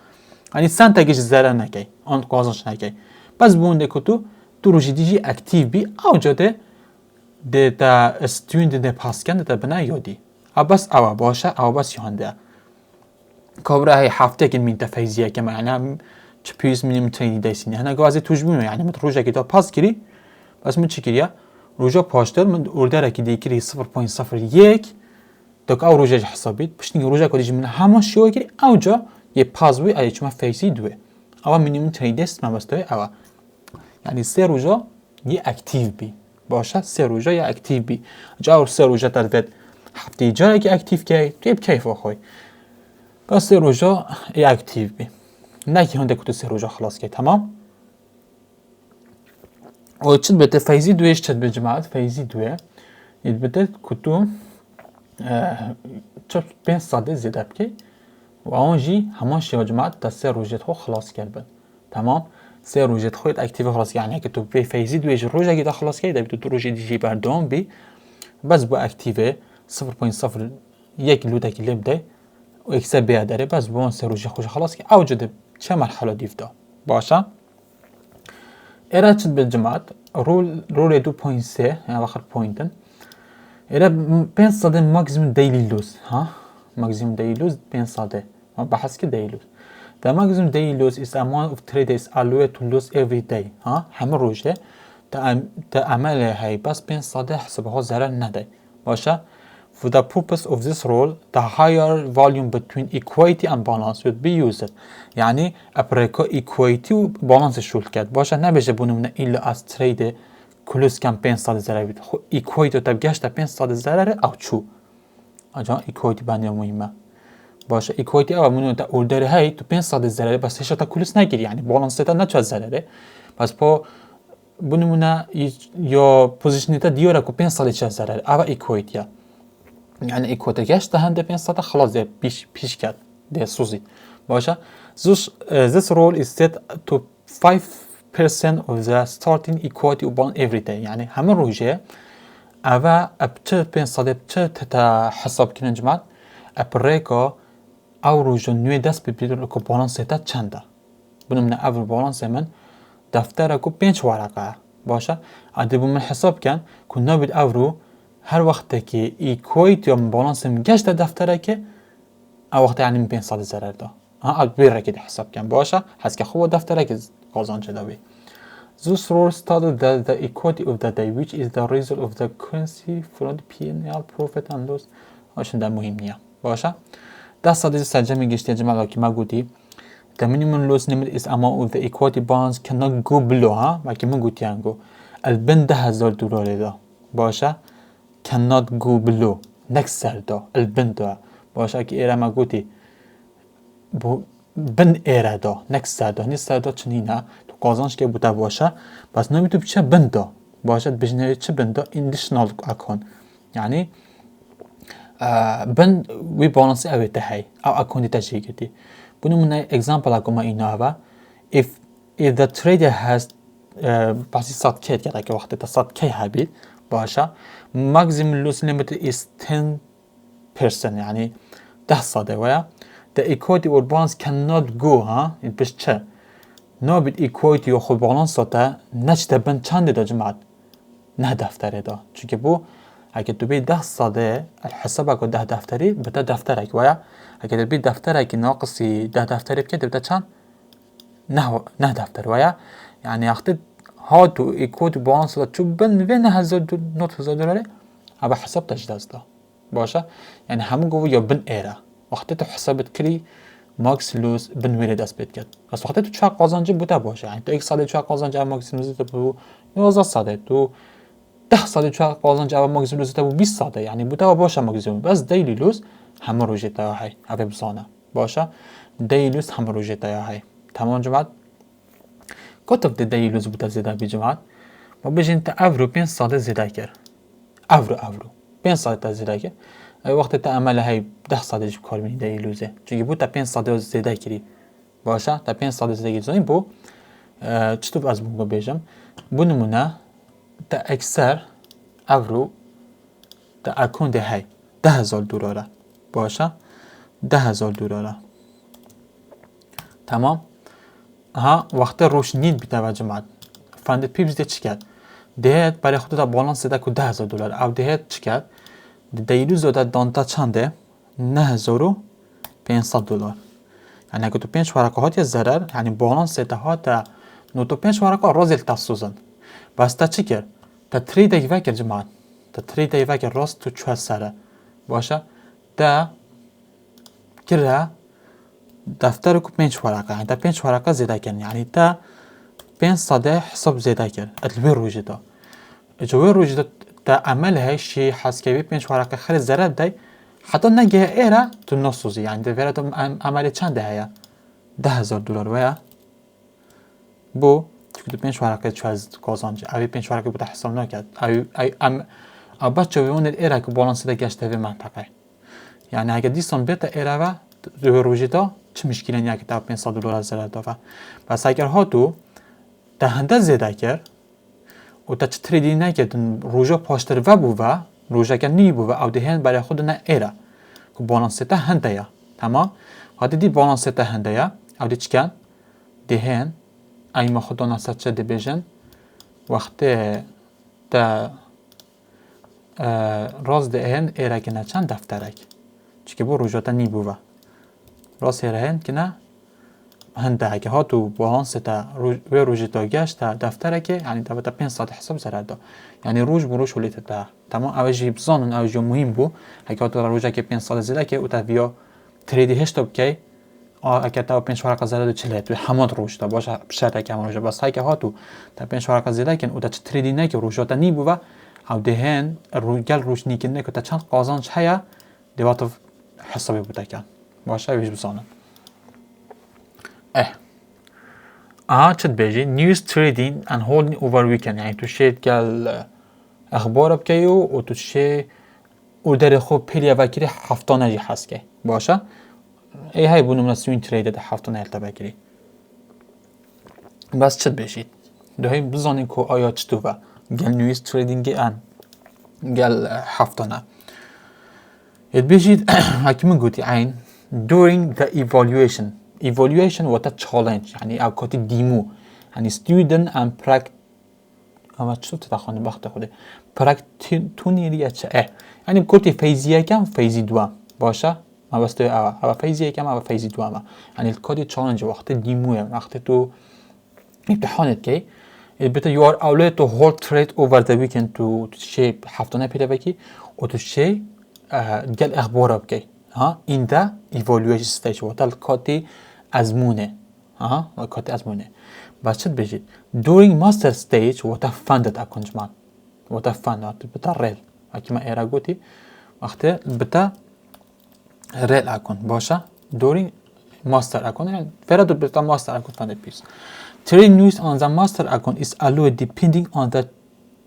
یعنی سنت اگه ضرر نکی آن قازنش نکی بس بونده که تو روزی دیجی اکتیو بی او جاده ده تا استوین ده پاس کنده ده بنا یادی او بس او باشه او بس یانده کابره های هفته که مینت فیزیه که معنی چه پیوز مینیم ترینی دیسینی هنه گوازی توجبیمه یعنی من روزه که تا پاس کری بس من چی کریه روزا پاشتر من ارده را که دی کری 0.01 دک او روزه حسابید پشتینگ روزه که دیجی من همه شیوه کری او جا یه پازوی ایه چما فیزی دوه او مینیم ترینی دیست من بستوه او یعنی 3 روزا یه اکتیو بی باشه 3 روزا یه اکتیو بی جا 3 روزا تلفت هفته جا که اکتیو کی تو کیف آخوی بس 3 روزا یه اکتیو بی نه که هنده که تو 3 روزا خلاص کی تمام و چند بده فیزی دویش چند به جماعت فیزی دوه ید بده که تو چه 5 ساده زیده بکی و آنجی همان شیوه جماعت تا 3 روزت خو خلاص کرد تمام 3 روزت خود اکتیو خلاص یعنی که تو به فیزی دویش روزه که خلاص کردی تو 2 روز دیگه بردام بی بس با اکتیو 0.01 لوده که لبده و اکسه بیه داره بس بون سه روژه خوش خلاص که او جده چه مرحله دیفتا باشه ایره چند به جماعت رول 2.3 یعنی آخر پوینتن ایره 5 ساده ماکسیموم دیلی لوز ها ماکسیموم دیلی لوز 5 ساده بحث که دیلی لوز the maximum daily loss is the amount of trade is allowed to lose every day ها همه روزه تا عمل هی بس 5 ساده حسابها ضرر نده باشه for the purpose of this rule the higher volume between equity and balance would be used یعنی اپریکا equity و بالانس شول کرد باشه نبیشه بونمونه ایلا از ترید کلوس کم 5 ساده ضرر بید خو equity تا گشت 5 ساده ضرر او چو اجا equity بنده مهمه باشه equity او منو تا اوردر هی تو 5 ساده ضرر بس هیچ تا کلوس نگیری یعنی بالانس تا نچ ضرره پس با بونمونه یا پوزیشن تا دیاره کو 5 ساده چه ضرر او equity يعني equity گشت هنده 5 ساده خلاص ده پیش کرد ده سوزید باشه this rule is set to 5% of the starting equity upon every day يعني همه روزه اوه ابچه 5 ساده ابچه تا حساب کنن جماعت اپریکا او روزه نوی دست ببیدون که بالانس تا چنده بنمونه اول بالانس من دفتر کو 5 ورقه باشه عدد من حساب کن که نبید او هر وقت که equity یا بالانس گشت دفتره که او وقت یعنی 5 ساده ضرر ده ها بیره که حساب کن باشه هست که خوب دفتره که قازان شده بی This rule stated that the equity of the day which is the result of the currency from the P&L profit and loss هاشون ده مهم نیه باشه ده ساده سرجمی گشتی جمعه که ما گوتی the minimum loss limit is amount of the equity balance cannot go below ها و که ما گوتی هنگو البن $10,000 ده باشه cannot go below نکسر دا البن دا باشه که ایره ما گوتی بن ایره دا نکسر دا نیستر دا چنینه تو قازانش که بوده باشه بس نمی تو بچه بن دا باشه بجنری چه بن دا additional اکون یعنی بن وی بالانسی اوی تهی او اکونی تجیه گردی بونو منه اگزامپل اکو ما اینا اوه if the trader has بحثی ساد کهید کرده که وقتی تا ساد که هبید باشه maximum loss limit is 10% يعني 10 ساده ويا the equity or balance cannot go ها بس چه نابد equity یا خود بالانس تا نچته بند چند دا جماعت نه دفتره دا چون که بو اگه تو بی 10 ساده الحساب اگه 10 دفتری بتا دفتره ويا اگه تو بی دفتره که ناقصی 10 دفتری بکه بتا چند نه دفتر ويا يعني اخت ها تو equity balance دا چو بند وین $9,000 ابا حساب تجداز دا باشه یعنی همون گوه یا بن ایره وقتی تو حسابت کری ماکس لوز بن ویره دست بید کرد پس وقتی تو چه قازانجی بوده باشه یعنی تو 1 ساده چه قازانجی ماکس لوز تا بو 11 ساده تو 10 ساده چه قازانجی ماکس لوز تا بو 20 ساده یعنی بوده باشه ماکس لوز بس دیلی لوز همه روزه تا هی اوه بزانه باشه دیلی لوز همه روزه تا هی تمام جماعت کتب ده دیلی لوز بوده زیده بی جماعت ما بجین تا اورو 5 ساده زیده کرد اورو 5 ساده تا زیده کرد وقت تا عمل هی 10 ساده جو کار بینید دیلی لوزه چون بود تا 5 ساده زیده کردی باشه تا 5 ساده زیده کردی بو چطور از بونگو بیجم بو نمونه تا اکثر اورو تا اکون ده هی $10,000 باشه $10,000 تمام ها وقت روشنید بیتوجه جماعت فندت پیبز ده چی کرد دهت برای خود تا بالانس ده که $10,000 او دهت چی کرد دیلی زوده دانتا چنده $9,500 یعنی اگه تو 5 ورقه هات ضرر یعنی بالانس ده ها تا 5 ورقه رازل تسوزن بس تا چی کرد تا ترید ایوه کرد جماعت تا ترید ایوه کرد راست تو چه سره باشه تا کره دفتر کو 5 ورقه یعنی تا 5 ورقه زیده کرد یعنی تا 5 ساده حساب زیده کرد ادلوی روژه دا اجوی روژه دا تا عمل هایشی حسکوی 5 ورقه خیلی ضرر دی حتی نگه ایره تو نسوزی یعنی دویره تو عمل چنده هیا $10,000 ویا بو چون تو 5 ورقه چو از قازانجی اوی 5 ورقه بوده حساب نکرد او بچه ویونید ایره که بالانس ده گشته وی منطقه یعنی اگه دیستان بیتا ایره و دوی روژی دا چه مشکلی نیه که تا $500 ضرر دافه بس اگر ها تو دهنده زیده کرد و تا چه تریدی نکردن روژا پاشتر و بو و روژا که نی بو و او دهن برای خود نه ایره که بالانس تا هنده یا تمام هادي دي بالانسيتا هندية او دي چكن دهن اي ما خدونا ساتشا دي بيجن وقت تا راز دهن ايراكنا چند دفترك چكي بو روجاتا ني بووا راز ايراهن كنا هنده که ها تو بالانستا روجتا گشت دفترك يعني تا 5 ساعت حساب زرده يعني روج بروش وليت تا تمام اوجي بزانن اوجي مهم بو هكا تو روجا که 5 ساعت زله که او تا ويا تريدي هشت بكي اگر تا 5 ورقه زده چله تو همون روج تا باشه بشرط که همون روج بس هكا ها تو تا 5 ورقه زده که او تا تريدي نه که روجتا ني بو او دهن روجل روش نیکنه که تا چند قازانچ هيا دوات حسابي بوده کن باشه ویش بزانن چت بيجي news trading and holding over weekend يعني تو شيء قال اخبار بكيو و تو شيء اوردر خو بيليا وكري هفتانه جي حسكي باشه اي هاي بونو من سوين تريد ده هفتانه التا بكري بس چت بيجي ده هي بزانين كو آیا چتو قال news trading ان قال هفتانه بيجي هكمن قلتي عين during the evaluation وتا challenge يعني او كاتي ديمو يعني student and practice اما شو تدخلني بخت خوده پراکتونیری چه يعني كاتي فيزيا كم فيزي دوا باشه ما بس تو او فيزيا كم او فيزي دوا ما يعني الكاتي challenge وقت ديمو وقت تو امتحانت كي البته you are allowed to hold trade over the weekend to shape هفتانه پیدا بکی و تو شی گل اخبار بکی ها in the evaluation stage وقت الکاتی ازمونه ها الکاتی ازمونه بس چت بجید during master stage وقت فندت اکنجمان وقت فندت بتا ریل اکی ما ایرا گوتی وقت بتا ریل اکن باشه during master اکن يعني فرادو بتا master اکن فندت پیس trade news on the master account is allowed depending on the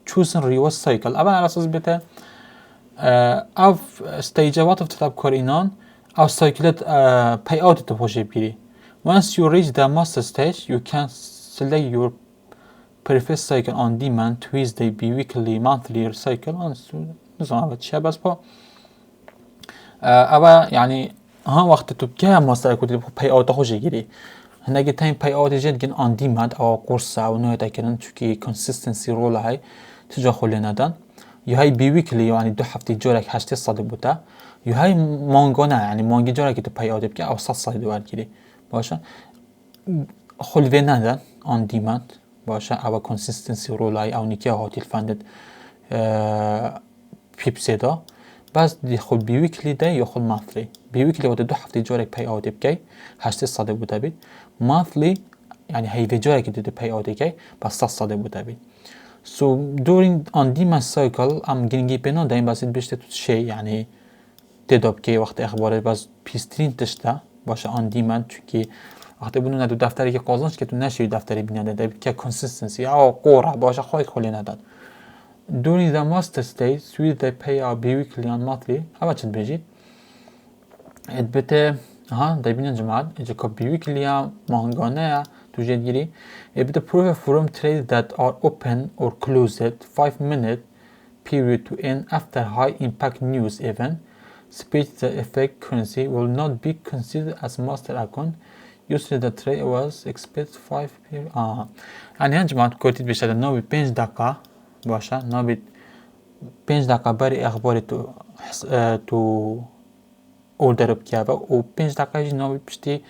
chosen reward cycle اول على اساس بتا او استیجابات افتتاب کارینان او سایکلت پی آوت تو پوشه بیری once you reach the master stage you can select your preferred cycle on demand Tuesday bi-weekly monthly cycle on نظام چه بس با اول يعني ها وقت تو که ماستر کدی پی آوت خوشه گیری هنگی تایم پی آوت جد گن on demand او قرص او نوع تاکنن چونکی consistency رول های تجا خلی ندن يهاي بي-ويكلي يعني 2 هفته جورك 8 صد بوده يهاي مانگانه يعني مانگی جورك تو پی آوت بکی او 100 صد دوار گیری باشه خلوه ندن on demand باشه او consistency رولای او نیکی هاتیل فندد پیپسه دا بس دی خود بي-ويكلي ده یا خود monthly بي-ويكلي وقت 2 هفته جورك پی آوت بکی 8 صد بوده بید monthly يعني هیوه جورك تو پی آوت بکی بس 100 صد بوده بید So during on demand cycle am گرینگی پینا دایم بسید بیشتر تو شی یعنی تداب که وقت اخباره باز پیسترین تشتا باشه on demand چونکی وقتی بونو ندو دفتری که قازانش که تو نشی دفتری بیننده دارید که consistency او قوره باشه خواهی خلی نداد during the master stage switch they pay out bi-weekly and monthly اما چند بجید البته ها دايبين جماعة إذا كان bi-weekly مانگانه تو جد گیری البته prove from trade that are open or closed 5-minute period to end after high impact news event speech the effect currency will not be considered as master account usually the trade was expected 5 period يعني هن جماعة كوتيت بيشتغل نوبي 5 دقيقة باشه نوبي 5 دقيقة بري اخبار تو اوردر بکیه و 5 دقیقه جنابی پشتی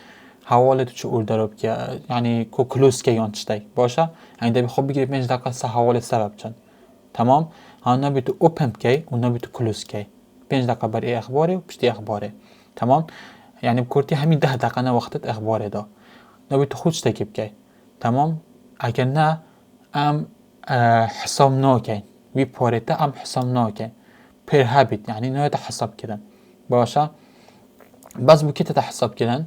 حواله تو چه اوردر بکیه یعنی کو کلوز که یان چتی باشه یعنی دبی خوب بگیری 5 دقیقه سه حواله سبب چند تمام ها نبی تو اوپن کی و نبی تو کلوز کی 5 دقیقه برای اخباره و پشتی اخباره تمام یعنی بکرتی همین 10 دقیقه نه وقتت اخباره دا نبی تو خودش تکیب کی تمام اگر نه ام حساب ناکن وی پارته ام حساب ناکن پر هابیت یعنی نهایت حساب کردن باشه بس بو كده حساب كده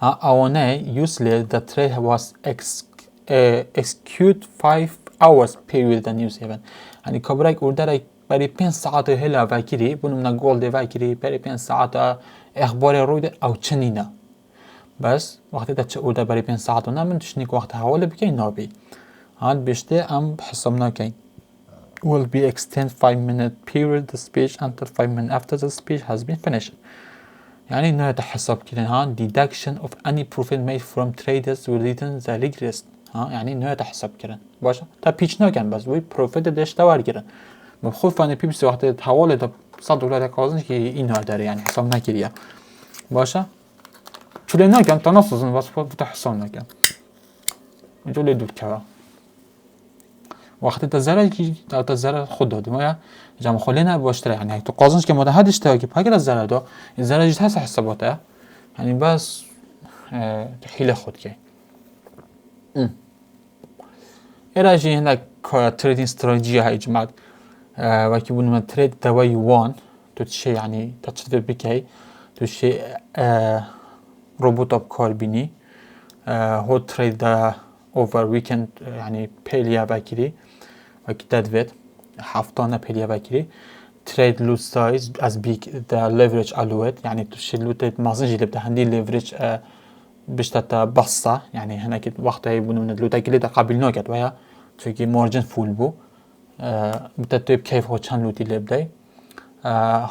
اوانه usually the trade was execute 5 hours period the news event يعني كبرك اوردر برای 5 ساعت هلا وکری بونو من گول دی وکری برای 5 ساعت اخبار روی او چنینه بس وقتی تا اوردر برای 5 ساعت نه من تشنیک وقت حواله بکی نابی هاد بشته ام حساب نکن will be extend 5-minute period the speech until 5 minutes after the speech has been finished یعنی نوعیت حساب کردن ها deduction of any profit made from traders within the regress ها یعنی نوعیت حساب کردن باشه تا پیچ نکن بس وی پروفیت داشته ورگیرن خود فانی پیپسی وقتی حواله تا $100 کازنش که این ها داره یعنی حساب نکریه باشه چولی نکن تا نسازن واسه خود حساب نکن اینجا دور که وقتی تا ضرر خود دادیم یا جمع خالی نباشتره یعنی تو قازنش که متحدش تا که پاکر از ضرر دا این ضرر جد هست حساباته یعنی بس حیله خود که ایراجی هنده تریدین استراتژی های جمعت و که بونم ترید دوای وان تو چه یعنی تا چطور بکی تو چه روبوت آب کار بینی هو ترید دا اوور ویکند یعنی پیلیا بکری و که دادوید هفتانه پیلیا بکری ترید لوت سایز از بیگ دا لیوریج الوت یعنی تو چه لوت مازن جلب ده هندی لیوریج بیشتر بسته یعنی هنه که وقتی بونم لوت کلی دا قبل نکرد ویا چون که مارجن فول بو بتاعت توی کیف خود چند لوتی لبدی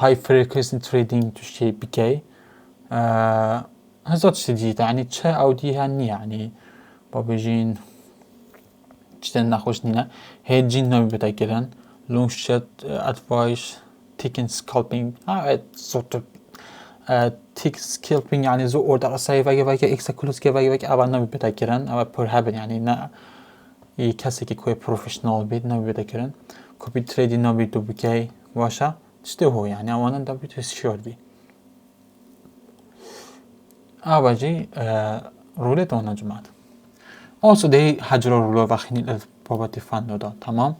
های فریکوئنسی تریدینگ توش چی بکی هزار چیزی یعنی چه اودی هنی یعنی با بجین چیزن نخوش نینه هیجین نمی بده گرن لونگ شد ادوایش تیکن سکالپینگ صوت تیک سکالپینگ یعنی زو اوردر اسای وگه اکسکلوز که وگه اول نمی بده گرن اول پر هبن یعنی نه کسی که کوی پروفشنال بید نمی بده کرن کپی تریدی نبید تو بکی باشه چطور هو یعنی اوانن دا بید شیار بی آباجی رولت آنها جمعت آسو ده حجر رولو وخینی بابتی فن دادا تمام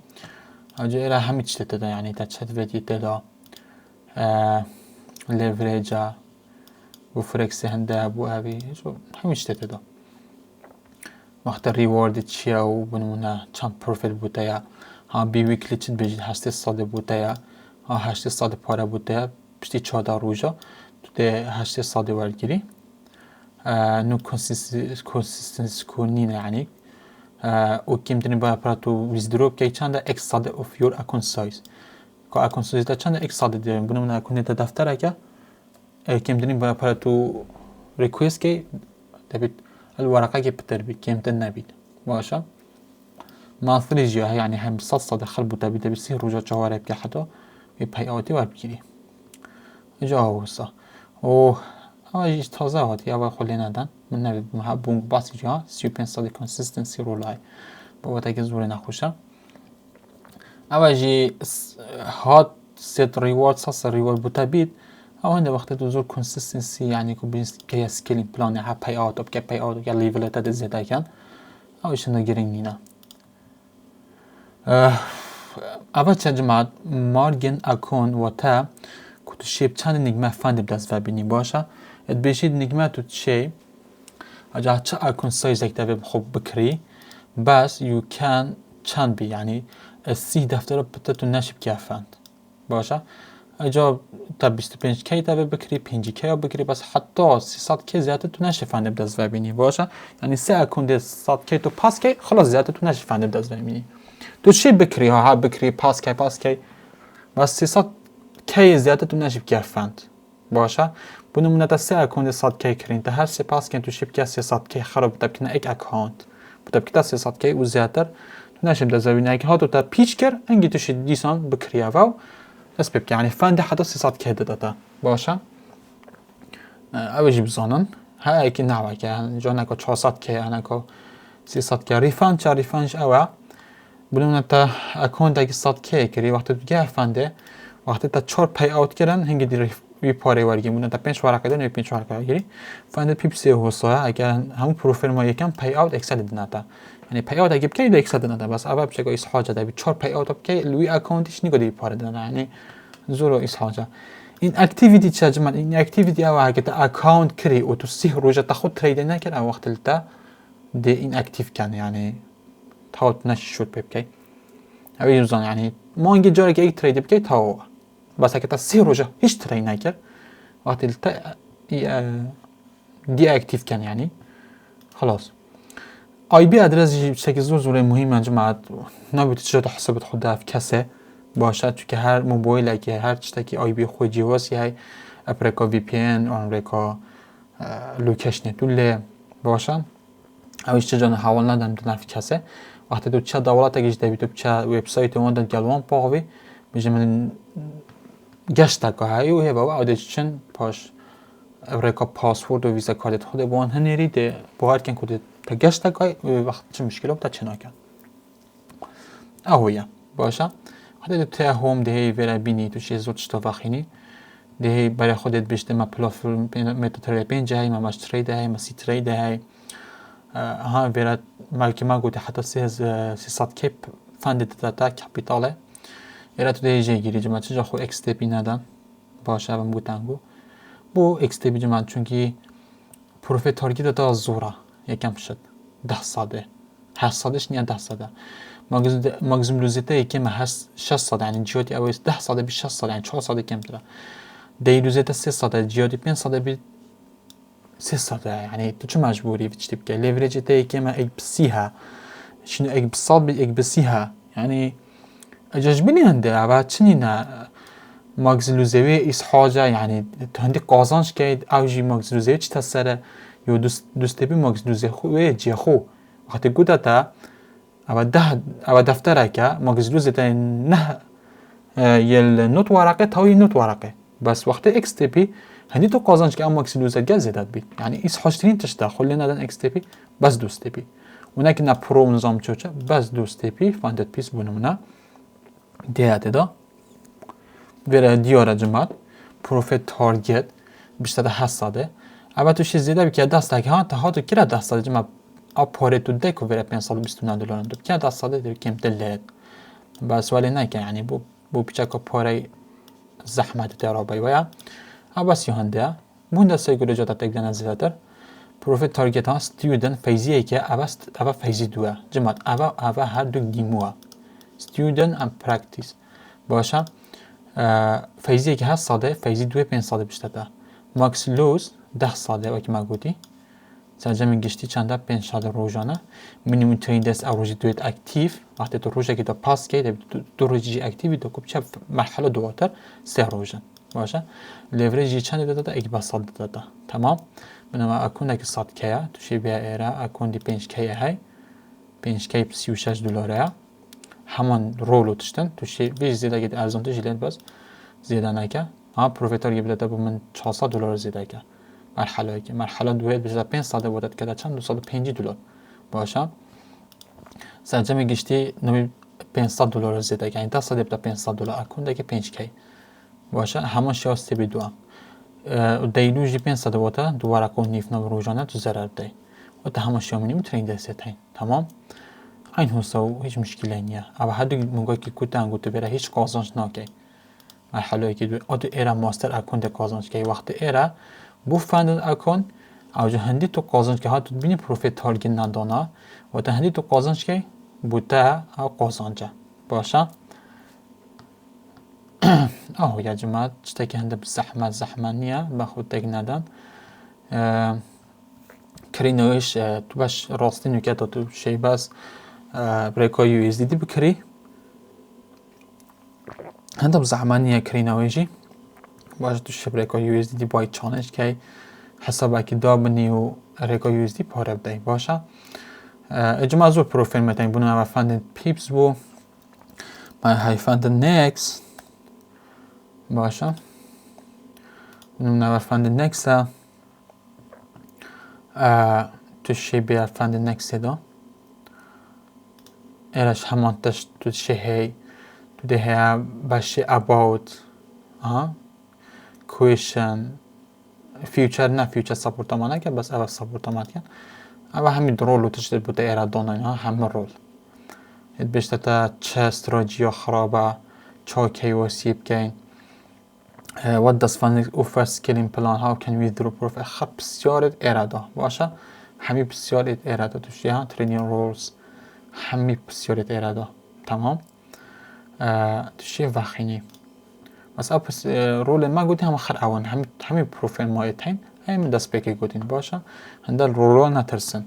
آجا ایره همی چطه دادا یعنی تا چت ویدی دادا لیوریجا و فۆرێکس هنده بو اوی همی چطه دادا وقت ریوارد چییە و بنمونه چند پروفیت بوده یا ها بی ویکلی چید بجید 800 بوده یا ها 800 پاره بوده یا پشتی 14 روزا تو ده 800 ورگیری نو کنسیستنس کنینه یعنی او کم دنی باید پرا تو ویزدرو که چند اکس صد of your account size که account size تا چند اکس صد داریم بنمونه اکونت دفتره که کم دنی باید پرا تو ریکویست که دبید الورقه که بتر بید کمتر نبید باشه مانثلی جیه یعنی هم 100 دخل بوده بیده بسی روزا چهاره بگه حتی به پیاتی ور بگیری اینجا هاوسا و اواجیش تازه هاتی اول خلی ندن من نبید بونگ باسی جا 35 کنسیستنسی رولای بابتا که زور نخوشم اواجی هات ست ریوارد ساس ریوارد بوده بید اون وقت تو زور کنسیستنسی یعنی که بیست که اسکیلینگ پلان ها پیاوت اب که پیاوت یا لیول تا زیاده کن اویش نگرین نینا اول چه جماعت مارگن اکون و تا که تو شیب چند نگمه فند بدست و بینی باشه ات بشید نگمه تو چه اجا چه اکون سایز اکتبه خوب بکری بس یو کن چند بی یعنی 30 دفتر بتا تو نشب که فند باشه اجا تا 25 کی تا بکری 5 کی بکری بس حتی 300 کی زیاده تو نشه فند بدست و بینی باشه یعنی 3 اکون 100 کی تو پاس کی خلاص زیاده تو نشه فند بدست و بینی تو چی بکری ها بکری پاس کی بس 300 کی زیاده تو نشه که فند باشه بنمونه تا 3 اکون 100 کی کرین تا هر 3 پاس کی تو شب که 300 کی خراب بتب کنه یک اکانت بتب که 300 کی و زیاتر تو نشه بدست و بینی اگه ها تو تا پیچ کر انگی تو شد دیسان بکری ها بس بيبكي يعني فان حتى 600 كي داتا باشا اوجي بزانن هاي كي نعوه كي جانا كو 400 كي انا كو 300 كي ريفان چا ريفانش اوه بلون تا اكونت اگه 100 كي كري وقت بگه فانده وقت تا 4 پی اوت کرن هنگی دی وی پاره ورگی بلون تا 5 ورقه دن 5 ورقه گیری فانده پیپ سی هوسا اگر همون پروفایل ما یکم پی اوت اکسل دناتا یعنی پی اوت اگه بکی دی اکسل دناتا بس اول بچه ایس حاجه دا 4 پی اوت بکی لوی اکونتش نیگو دی پاره دنا یعنی زورو ایس حاجه این اکتیویتی چه جمع این اکتیویتی اوه اگه تا اکاونت کری و تو 30 روزه تا خود ترید نکر او وقت تا دی این اکتیو کن یعنی تاوت نشی شد بکی او یوزان یعنی ما اینگه جاره که یک ترید بکی تاو بس اگه تا 30 روزه هیچ ترید نکر وقت تا دی اکتیو کن یعنی خلاص آی بی ادرس شکل زور مهمه جماعت نباید چجا حسابت خود دف کسه باشد چون که هر موبایل اگه هر چیزی که آی بی خود جواز یه ئەپرێکا VPN ئۆنڕێکا لوکەشنێت و لێ باشە ئەویش چجانە هاوڵ نادەم دنافی کەسێ وقتی تو چه دەوڵاتێکیش دەبیت و چه وێبسایتەوەدا گەڵوان پاوی بژە من گەشتەکە هەیە و هێبەوە ئەو دەچن پاش ئەوڕێکا پاسپۆرت و ویزە کارێت خودێ بۆوان هەنێری دێ بۆ هەرکەن کودێت تە گەشتەکەی وەخت چ مشکلە تا چناکەن ئەوەیە باشە وقتی تو تیا هۆم دەهەیە وێرە بینی تووشی زۆر شتە ڤەخینی دەهەیە بەرە خودێت بشتە مە پلۆفیل مێتۆتەرە پێنج هەیە مە مەشترەی دەهەیە مە سیترەی دەهەیە ها وێرە مالکی ما گوتی حتی 300 کێ فەندێت دەدا کەپیتاڵێ ئێرە تو دەهەیە ژێگیری جەمە چجا خۆ ئێکستێپی نەدەن باشە بەم گوتان بوو بۆ ئێکستێپی جەمە چونکی پرۆفێت تارگێتە تا زۆرە یەکەم شت 10 سادێ 8 سادش نییە 10 سادە مەگزم لوزێتە یەکێمە 6 سادە ینی جیۆتی ئەوەی 10 سادە بی 6 سادە ینی 4 سادە کەمترە دەی لوزێتە 3 سادە جیۆتی 5 سادە بی 3 سادە ینی تو چ مەجبوری بچتی بکە لێڤرێجێتە یەکێمە ئەیک بسیها شنو ئەیک بساڵ بی ئەیک بسیها ینی ئەجەش بینی هەندێ ئەوە چنینە مەگزلوزەوێ ئیسحاجە ینی هەندێک قازانش کەیت ئەوژی مەگزلوزەوێ چتە سەرە یۆ دوستێبی مەگزلوزێ خوێ جێخۆ وقتی گوتەتە ئەوە دەفتەرەکە مەگزلوزێتە نە یل نوت وەرەقێ تاوی نوت وەرەقێ بەس وقتی ئێکستێپی هەندی تو قازانش کە ئەم مەگزلوزە گەل زێدەت بیت ینی ئیسحاجترین تشتە خۆ لێ نەدەن ئێکستێپی بەس دوستێپی ونەکە پرۆ نظام چۆچە بەس دوستێپی فەندێت پیس بوونمونە دیاتێدا وێرە دیۆرە جمات پرۆفێت تارگێت بیشترە 8 سادێ ئەوە تووشی زێدە بکە دەستێک ها تا هاتو کرا 10 سادە جمە ئەو پارێت و دەیک و وێرە 529 دلار دو بکە 10 سادە کەمتر لێت بە سوالێ نایکە ینی بۆ پیچەکە پارەی زەحمەتت ڕابەی وایە ئەو بەسی هەندەیە بوون دەسەی گورەجاتە تێکدانە زیاتر پرۆفێت تارگێت ها ستیودن فەیزیەکە ئەوە فەیزی دووە جمات ئەوە هەردووک دیمووە ستیودن ئەم پراکتیس باشە فەیزیەکی 8 سادە فەیزی 5 سادە بیشتەتە ماکس لۆز 10 سادە وەکی ماگوتی سەرجەمی گشتی چەندە 5 سادە ڕۆژانە منیمترین دەست ئەو ڕۆژی دوێت ئەکتیڤ وقتی تو ڕۆژێکی دە پاسکەیت دو ڕۆژی ئەکتیوی دەکوب چە مەرحەلە دواتر 3 ڕۆژن باشە لێڤرێجی چەندی دەدەدا ئەیک بە سەد دەدەدا تەمام بنەما ئەکۆندێکی سەدکەیە تووشی بیا ئێرە ئەکۆندی 5کەیە هەی 5کەی 36 دلارەیە هەمان ڕۆڵ و تشتن تووشی بێژ زێدەگەیت ئەرزانتەژی لێت بەس زێدە ناکە ها پرۆفێتەرگی بدەتە بۆ من 400 دلار زێدەکە مەرحەلەیەکی مەرحەلە دوێت بژە 5 سادە بۆ دەتکەدە چەند 250 دلار باشە سەرجەمی گشتی 500 دلار زێدەکە ینی 10 سادە بدە 500 دلار ئەکۆندێکی 5کەی باشە هەمان شێوە ستێبی دووە دەیلوژی 5 سادە بۆتە دووارە کۆ نیفنەوە ڕۆژانە تو زەرەر دەی وەتە هەمە شێوە منیمترین دەسێت هەین تەمام ئەین هۆسە و هیچ مشکلە نییە ئەوە هەردوو مگوکی کوتان گوتە بێرە هیچ قازانج ناکەی مەرحەلەیەکی دوێ ئۆتو ئێرە ماستەر ئەکۆندە قازانجکەی وەختی ئێرە بۆ فەندن ئەکۆن ئەوجە هەندی تو قازانجکە هاتوت بینی پرۆفێت تارگێت نادانا وەتە هەندی تو قازانجکەی بوتە ئەو قازانجە باشە ئەو یا جمات شتێکی هەندە زەحمە نییە بە خۆت تێک نادان کڕینەوەیش تو بەش ڕاستی نوکێتە تو شەی بەس برێکۆ USDT بکڕی هەندە زەحمە نییە کڕینەوەیژی باش تو شبرێکۆ USDT بای چالێنجکەی حسابێکی دابنی و ڕێگا USDT پارە بدەی باشە ئەجما زۆر پرۆفیلمەتەین بوون ئەوە فەندن پیپس بوو هەی فەندن نێکس باشە نەوە فەندن نێکسە تووشی بێ فەندن نێکسێدا ئێرەش هەمان تەشت تووشی هەی تو دێ هەیە بەشی ئەباوت کوێشن فیوچەر نە فیوچەر سەپۆرتەمانەکە بەس ئەوە سەپۆرتەمانکە ئەوە هەمی ڕۆڵ و تشتێت بوتە ئێرە دۆناینها هەمە ڕۆڵ هێت بێشتەتە چە استرۆجیۆ خراپە چاکەی وەسی بکەین what does funding offer scaling plan how can we withdraw profit خە پرسیارت ئێرەدا باشە هەمی پرسیارت ئێرەدا تووشی ها training roles هەمی پرسیارت ئێرەدا تەمام تووشی ڤەخینی بەس ئەو ڕۆڵێ ما گوتی هەمە خەر ئەوەن هەمی پرۆفیل مایەت هەین هەمی دەست پێکەی گوتین باشە هەندە ڕۆڵۆ نەترسن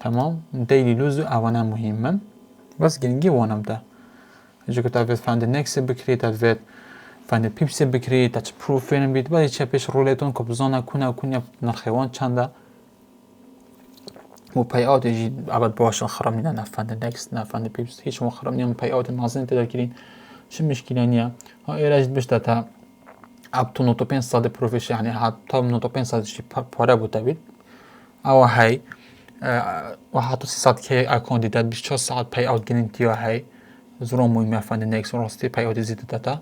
تەمام دەیلی لوز و ئەوانە مهمن بەس گرنگی وانەمدا هەجوکە تاوێت فەندن نێکسێ بکرێت تاوێت فەندێت پیپسێ بکرێت تا چ پرۆفێنم بیت بەڵێ چە پێش ڕۆڵێتۆن کە بزانە کونە نرخێوان چەندە و پەیاوتێژی ئابەت باشن خڕەمینە نەفەندە نەکس نەفەندە پیپس هیچ خڕم نیە پەیاوتە نازن تێدەکرین چ مشکلە نییە ئێرەش بشتە تا ئەپ 95 سادە پرۆفێش یعنی تا 95 سادشی پارە بووتە بیت ئەوە هەی وهاتو 300 کێ ئەکۆندیدات 24 ساعت پەیاوت گرنگتیوە هەی زۆر مهمە فەندە نەکس ڕاستی پەیاوتی زیدەتە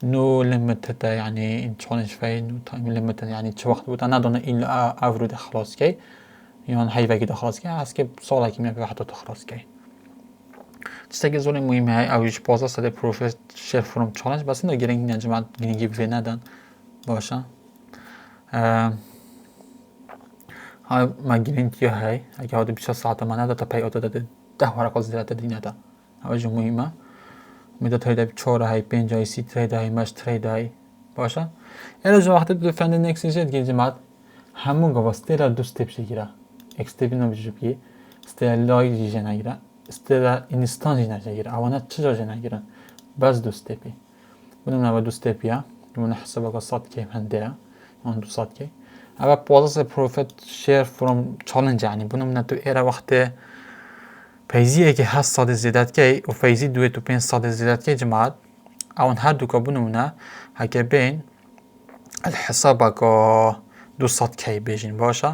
نو لمتة يعني إن challenge فين نو تايم لمتة يعني شو وقت بوتا نادونا إلا أفرود خلاص كي يعني هاي باقي خلاص كي عسكر صالة كي مية بحثه خلاص كي تستيقظ زوني مهمة هاي أو يش بازا سده بروفيس شير فروم challenge بس إنه جرينج نجمع جرينجي في ندان باشا هاي ما جرينجي هاي أكيد هذا بيش ساعة ما نادا تبي أودا ده ورقة زيادة دينا ده أوجه مهمة میده تریدای 4 های 5 های 30 تریدای ماش تریدای باشه اول وقتی تو فند نکسیشت گیجمات همون گواسترا دو استپ شگیره اکستپی نمیشه استرا لای جیجه نگیره استرا اینستان جیجه نگیره اونا چجا جیجه نگیره بس دو استپی بودم نبا دو استپیه بودم حسابا که 100 کی هندره اون 200 کی اول پوزاس پروفیت شیر فروم چالنج یعنی بودم نه تو ایرا وقتی فەیزیە که 8 ساڵی زیادەتکەی و فەیزی 2 و 5 ساڵی زیادەتکەی جماعت ئەوەن هەردووکە بوونە هەکە بین الحسابەکە 200 کەی بێژین باشە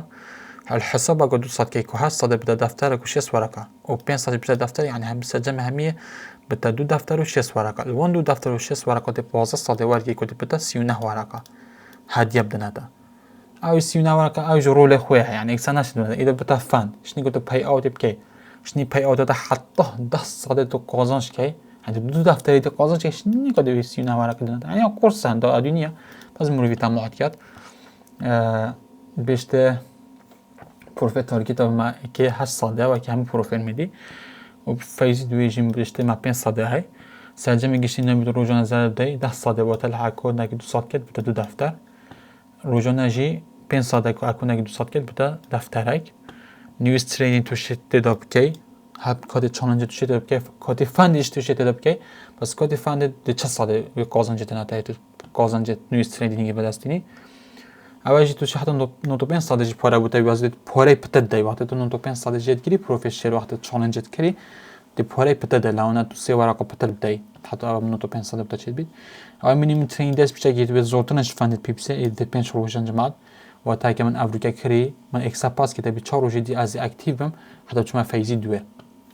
الحسابەکە 200 کەی و 8 ساڵی بدە دەفتەرێک و 6 وەرەکە و 5 ساڵی بدە دەفتەر یعنی هەم سەرجەمە هەمیە بدە 2 دەفتەر و 6 وەرەکە لەوەن 2 دەفتەر و 6 وەرەکە دێ 15 ساڵی وەرگی کۆتی بدە 39 وەرەکە هەدیە بدەنەتە ئەوی 39 وەرەکە ئەویش ڕۆڵی خۆیە یعنی ئێکسا ناشدونە ئیدە بدە فەن شنی گوتە پەی ئەوتی بکەی شنی پەیاوتە حتا 10 ساڵێ تو قازانش کەی هەندێک 2 دەفتەری تو قازانش کەی شنی کە دەوێت 39 وەرەکە دەنێت یعنی قورسان دا ئەدونیە بەس مروری تەماعات کرد بێشتە پرۆفێت تارگێتەوە ما کێ 8 ساڵدەوە کە هەموو پرۆفێل میدی و فەیزی دوێژیم بێشتە ما 5 ساڵدە هەی سەرجەمی گشتی نەبێت ڕۆژانە زار بدەی 10 ساڵدە واتە لە هاکۆدێکی 200 کرد بتە 2 دەفتەر ڕۆژانەژی 5 ساڵدە هاکۆدێکی 200 کرد بتە دەفتەرێک نیوز ترینینگ توش تێدا بکەی هەب کاتی چالنج توش تێدا بکەی کاتی فەندیش توش تێدا بکەی بەس کاتی فەندت دێ چە ساڵێ قازانجێتە ناتایێت قازانجێت نیوز ترینینگی بەدەستینی ئەوەژی توش حتا 95 ساڵێکی پارە بووتە وازێت پارەی پتە دەی واتە تو 95 ساڵێژێت گیری پرۆفێشێر وقتە چالنجێت کردی دێ پارەی پتە دە لاوانە تو 3 وەرەقە پتە بدەی حتا 95 ساڵە بتە چێت بیت ئەوە مینیمم ترینینگ دەست بچەکێت بێت زۆرترنش فەندت پی بسێ دێ 5 ڕۆژان جماعت و تاکە من ئەڤروکە کری من ئێکسا پاس کە دەبی 4 ڕۆژی دی ئازی ئەکتیڤم حتا چمە فەیزی دوێ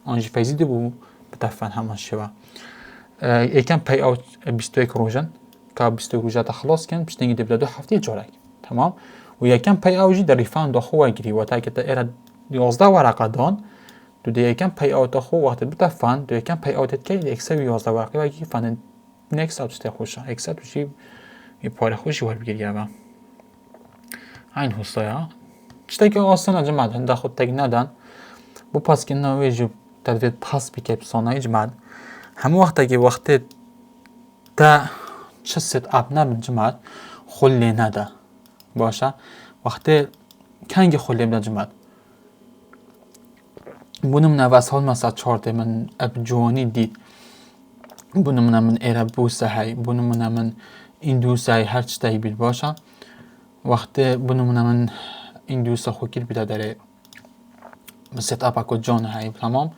ئەنجی فەیزی دەبوو بتە فەن هەمان شێوە یەکەم پەی ئەو 21 ڕۆژن کە 21 ڕۆژاتە خلاصکەن پشتێنگی دەبدە 2 هەفتەی جۆرەك تەمام و یەکەم پەی ئەوژی دەریفان دەخۆوە گیری و تاکە ئێرە 11 وەرەقە دان دو دە یەکەم پەی ئەوتە خۆ وەختت بتە فەن دو یەکەم پەی ئەوتت کەی ئێکسە 11 وەرەقی وەکی فەن نێکس ئەو شتێ خۆشە ئێکسە توشی پارە خۆشی وەربگیریەوە این حسایا شتێکی ئاسانە جماعت هەندە خۆ تێک نەدان بۆ پاسکردنەوەی دەبێت پاس بکەیت بسانایی جماعت هەموو وەختێکی وەختێت تا چ سێت ئاپ نەبن جماعت خۆ لێ نەدا باشە وەختێ کەنگی خۆ لێ بدە جماعت بۆ نمونە ڤە ساڵمەسا چارتێ من ئەپ جوانی دیت بۆ نمونە من ئێرە بووسە هەی بۆ نمونە من ئیندوسای هەر شتێکی بیت باشە وقتی بنمونه من این دوست خوکر بیده داره ست اپا کو جان هایی تمام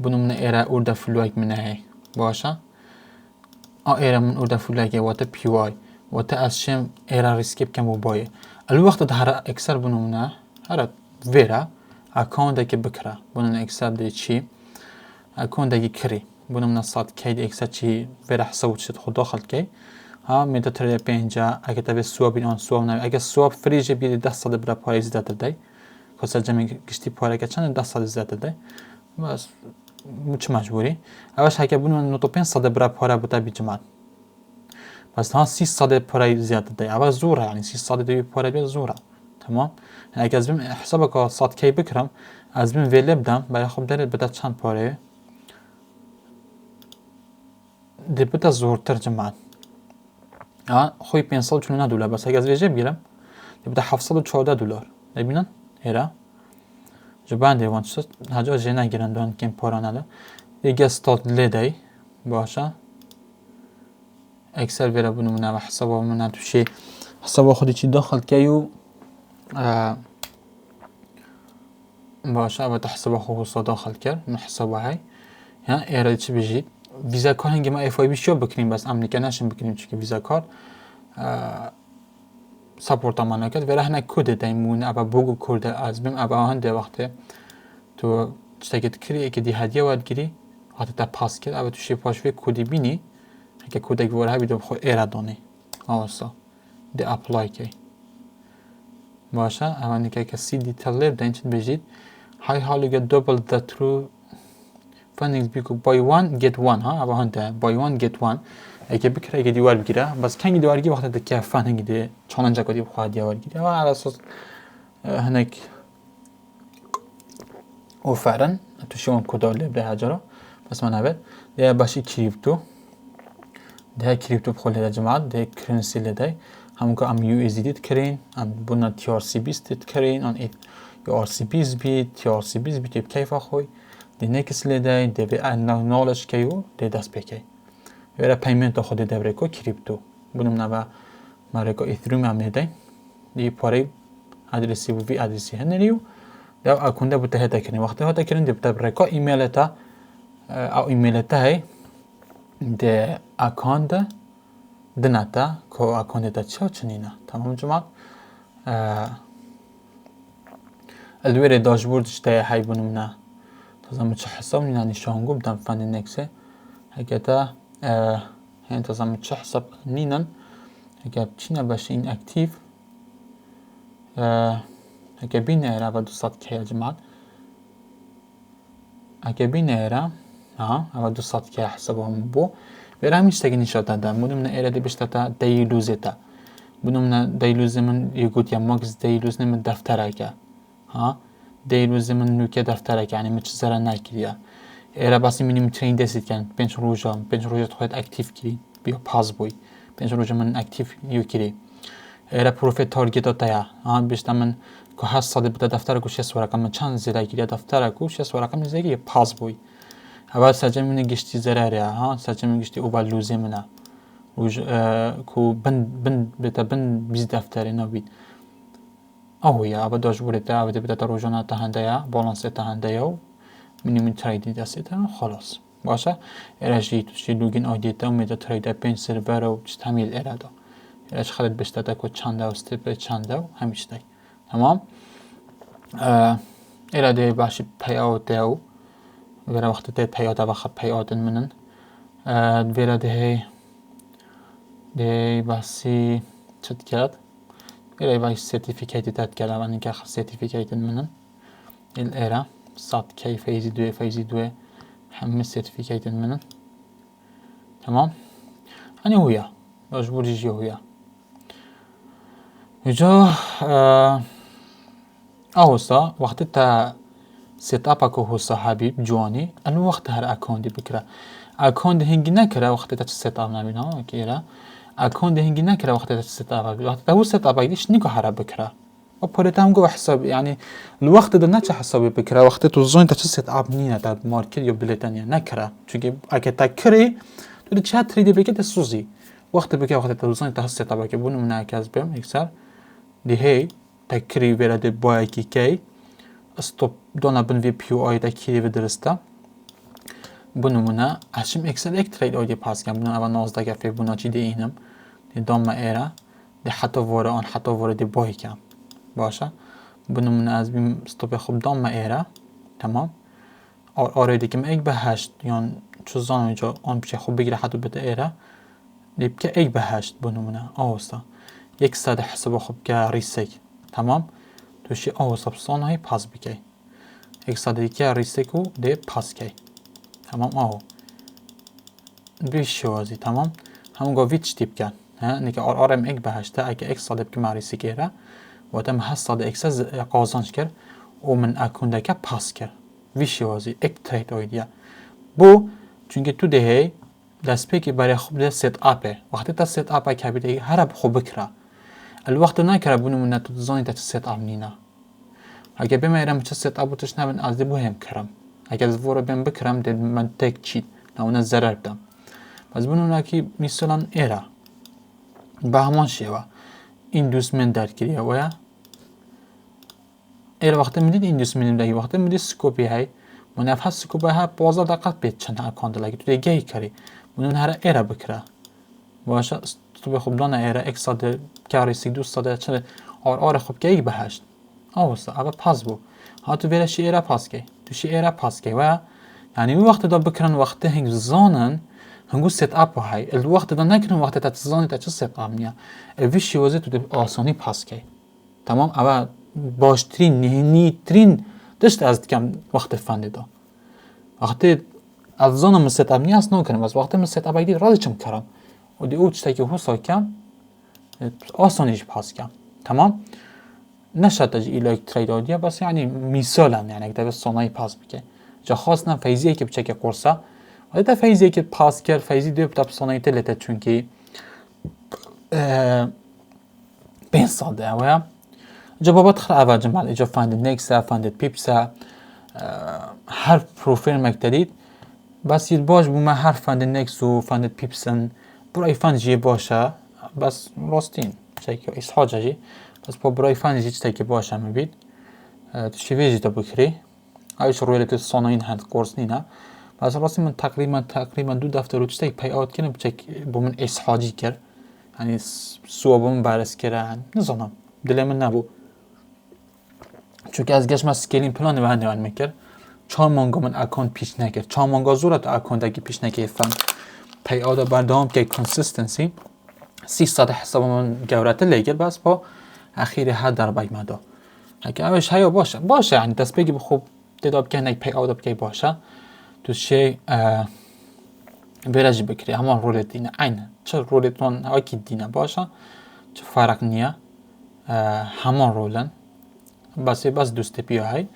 بنمونه ایره ارده فلویک منه هی باشه ایره من ارده فلویک وقت پیوای وقت از شم ایره ریسکیب کم و بایه الوقت ده هر اکثر بنمونه هر ویره اکاونت که بکره بنمونه اکثر ده چی اکاونت که کری بنمونه صد کید اکثر چی ویره حساب شد خود داخل کی ها میده تریده پنجا اگه تبی سواب این آن سواب نمی اگه سواب فریجه بیده 10 ساله برای پاره زیاده دی که سرجمی گشتی پاره که چند 10 ساله زیاده دی بس چه مجبوری اولش اگه بونم 95 ساله برای پاره بوده بی جماعت بس ها 30 ساله پاره زیاده دی اول زوره یعنی 30 ساله دی پاره بی زوره تمام اگه از بیم حساب که 100 کی بکرم از بیم ویله بدم برای خب دارید بده چند پاره دی بده زورتر جماعت خوی 500 چون دلار بس اگه از ویژه بگیرم بده 714 دلار ببینن هرا جبان دیوان شد هجا جه نگیرن دان کم پارا نده دیگه استاد لیدی باشه اکسل ویرا بنمونه و حسابا من توشی حسابا خودی چی داخل کیو باشه و حسابا خود داخل کرد من حسابا هاي ها ایراد چی بجید ویزا کار هنگی ما اف آی بی شو بکنیم بس امریکا نشیم بکنیم چون ویزا کار ساپورت ما نکرد ولی هنگ کد دایمون ابا بوگو کد از بیم ابا هنده وقته تو چتاکت کری که دی هدیه ورد گیری وقتی تا پاس کرد ابا تو شی پاشوی کدی بینی که کدک وره بیدو بخو ایرادانی آسا دی اپلای کی باشه اوانی که سی دیتیل لب دنچن بجید های حالو که double the true fundings بیکو buy one get one ها ابا هنده buy one get one اگه بکره اگه دیوار بگیره بس کنگی دیوار گی وقتی که فندینگ دی چالنج کدی بخواد دیوار گیره و على اساس هناك وفعلا تو شون کدا لب ده هجرا بس من هبت ده باشی کریپتو ده کریپتو بخوله ده جماعت ده کرنسی لده همون که ام یو ازی دیت کرین ام بنا تی آر سی بیست دیت کرین آن یو آر سی بیست بیت تی آر سی بیست بیت بکیف آخوی ده نکس لده ده به نالش کیو ده دست بکی ویرا پیمنت خود دبره کو کریپتو بنم نبا مرکو ایتریوم هم نده دی پاره ادرسی و وی ادرسی هنریو ده اکونده بوده هدا کنی وقتی هدا کنی ده بره کو ایمیل تا او ایمیل تا هی ده اکانده دناتا کو اکانده تا چه چنینه تمام جماعت الویره داشبوردش ده هی بنم نه تازم چه حساب نینا نشانگو بدم فنی نکسه هکتا هن تازم چه حساب نینن هکتا چینه باشه این اکتیو هکتا بین ایره و 200 که جماعت هکتا بین ایره و 200 که حساب هم بو ویره همیش تاگی نشاد دادم بودم نه ایره دی بشتا تا دیلوزه تا بودم نه دیلوزه من یکوت یا ماکس دیلوزه من دفتره که دیلوزه من نوکه دفتره که یعنی مچ زره نکریه ایره باسی منیم ترین دستید کن پنج روزا خواهد اکتیو کری بیا پاس بوی پنج روزا من اکتیو یو کری ایره پروفیت تارگت داتا یا بیشتر من که هست ساده بده دفتر کو 6 ورقم من چند زیره گیری دفتر کو 6 ورقم زیره پاس بوی اول سجم من گشتی زره سجم من گشتی اوبال لوزه منه روز کو بن بیز دفتری نبید آهویا اول داشت بوده تا اول بده تا روزانه تهنده یا بالانس تهنده یا minimum trade دستیتن خلاص باشه ارجی توشی لوگین آیدی تا میده ترید پنج سرور و تمیل ارادا ارج خالد بشته تا کو چنده و استپ چنده و همیشه دی تمام اراده باشی پیاوت دیو ویرا وقت دی پیاوت وقت پیاوتن منن ویرا دی باسی چت کرد ویرا باسی سرتیفیکیتی تد کرد وانی که خب سرتیفیکیتن منن الارا صاد کی فیزی دو همه سرتیفیکیت منن تمام هنی هویا مجبوری جی هویا جا اوسا وقتی تا ست اپ کو هوسا حبیب جوانی الو وقت هر اکاندی بکره اکاند هنگی نکره وقتی تا ست اپ نبین ها کیرا اکاند هنگی نکره وقتی تا ست اپ وقتی تا ست اپ دیش نیکو هر بکره و پرتام جو حساب يعني الوقت ده نتش حسابي بكره وقت توزون تا ست اب نينا تا ماركت يو بلتانيا نكره چونكه اگه تكري تو ده چه تريد بكت سوزي وقت بكره وقت توزون تا ست اب که بونو منعكس بهم اكثر دي هي تكري ولا دي باي كي استوب دونا بن في بيو اي تكري بدرستا بونو منا اشم اكثر اك تريد اودي باس كم بونو اول 19 گفه بونو چي دي اینم دي دام ایرا دي حتی وره دي باي کم باشه بنو من از بیم استوب خوب دام ما ایره تمام آره که من ایک به 8 یان چوزان اینجا آن بشه خوب بگیره حتی بده ایره لیب که ایک به 8 بنو من آوستا یک ساده حساب خوب که ریسک تمام توشی آوستا بسان های پاس بکی یک ساده که ریسکو ده پاس کی تمام آهو بیش شوازی تمام همون گا ویچ تیپ کن نیکه آرم ایک به 8 اگه ایک ساده بکی ما ریسک ایره و تم هست اکسس قازانش کرد و من اکونده که پاس کرد ویشی وازی اک ترید آیدیا بو چونکه تو دهی دست پیکی برای خوب ده ست اپه وقتی تا ست اپه که بیده هر خوب بکره الوقت نکره بونو من تو زانی تا ست اپ نینا اگه بمیرم چه ست اپو تش نبین از دی بو هم کرم اگه از ورو بیم بکرم ده من تک چید نونه ضرر بدم بەس بنمونەکی میسۆلان ئێرە بە هەمان شێوە ئیندوسمنت دەرکردیەوەیە ئێرە وەختە مدید ئیندوسمنت دەی وەختە مدید سکۆپی هەی مناف هەست سکۆپە ها 15 دقات بێت چەند ئاکۆندەڵێکی تو دەیگەی کەری منون هەرە ئێرە بکرە باشە تو بخوبدانە ئێرە ئێک سەدە کاریسی 200 چ ئار خوبکەیەک بەهشت ئەوستا ئەوە پاس بوو هاتو vêreşî êra paskey tu şî êra paskey we yanî wî wextê da bikirin wextê hêng zanin hingû set-up hay li wextê da nekirin wextê te zanî te çi set-up niye ev vî şîwazê tu dê asanî paskey tamam ew baştirîn nihênîtirîn tişt ez dikem wextê fendê da wextê ez zanim min set-up niye ez nakirim ez wextê min set-up dît radî çim kirim û dê û tiştekî hûsa kem asanî jî paskem tamam نشد الکتریدادیه بس یعنی مثلا یعنی اگه دست صنایع پاس بکه جا خواستم فیزیه که بچه که قرصه ولی تا فیزیه که پاس کرد فیزی دیو بتاب صنایع تلته چونکی بین ساده و جوابات خیلی اول جمال اجا فاندید نکسه فاندید پیپسه هر پروفیل مکتدید بس یه باش بوم هر فاندید نکس و فاندید پیپسن برای فاندجی باشه بس راستین چه که اسحاجی بس با برای فنی چیزی که باشه میبید شیوهی تا بکری آیش روی تو صنایع هند کورس نینا بس راستی من تقریبا 2 دفتر رو چیزی پیاوت کنم چک با من اسحاجی کرد یعنی صوابم بررسی کردن نزدم دلم نبود چون که از گشم اسکیلینگ پلان به هندوان میکرد 4 مانگا من اکانت پیش نکرد 4 مانگا زورت اکانت اگه پیش نکرد فن پیاده بردام که کنسیستنسی 300 حساب من جورت لیگر بس با اخیر هر در بیمدا اگه اوش هیا باشه یعنی دست بگی خوب داداب که نک پی آداب که باشه تو شی برج بکری همان رول دینه عین چه رولتون اکی دینه باشه چه فرق نیه همان رولن بس دوست پیا های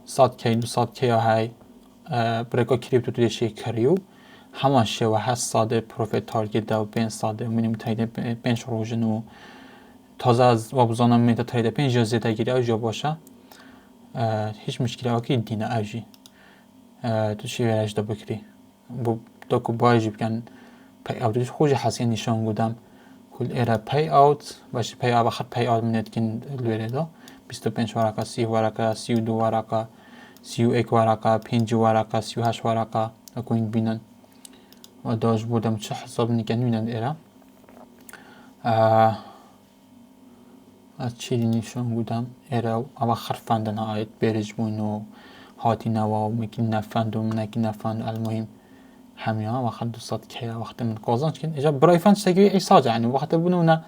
سات کی دو سات کی های برکا کریپتو تو شی کریو همان شی و هست ساده پروفیت تارگت دو بین ساده مینیم تایید بنچ روزنو تازه از وابزانم میتا تایید پنج یا زیتا گیری اوجا باشه هیچ مشکلی اوکی دینه اوجی تو چی ویرش دا بکری دا که بایجی بکن پی اوت خوش حسی نشان بودم کل ایره پی اوت باشه پی اوت خط پی اوت منت کن لوره دا 25 ورقه 30 ورقه 32 ورقه 31 ورقه 5 ورقه 38 ورقه اکوین بینن و داش بودم چه حساب نکنم بینن ایره از چیزی نشون بودم ایره اما خرفندن آیت برج بونو هاتی نوا و میکی نفند و منکی نفند المهم همین ها وقت 200 که وقت من قازانش کن اجا برای فند شتاکی ایساج یعنی وقت بونو نه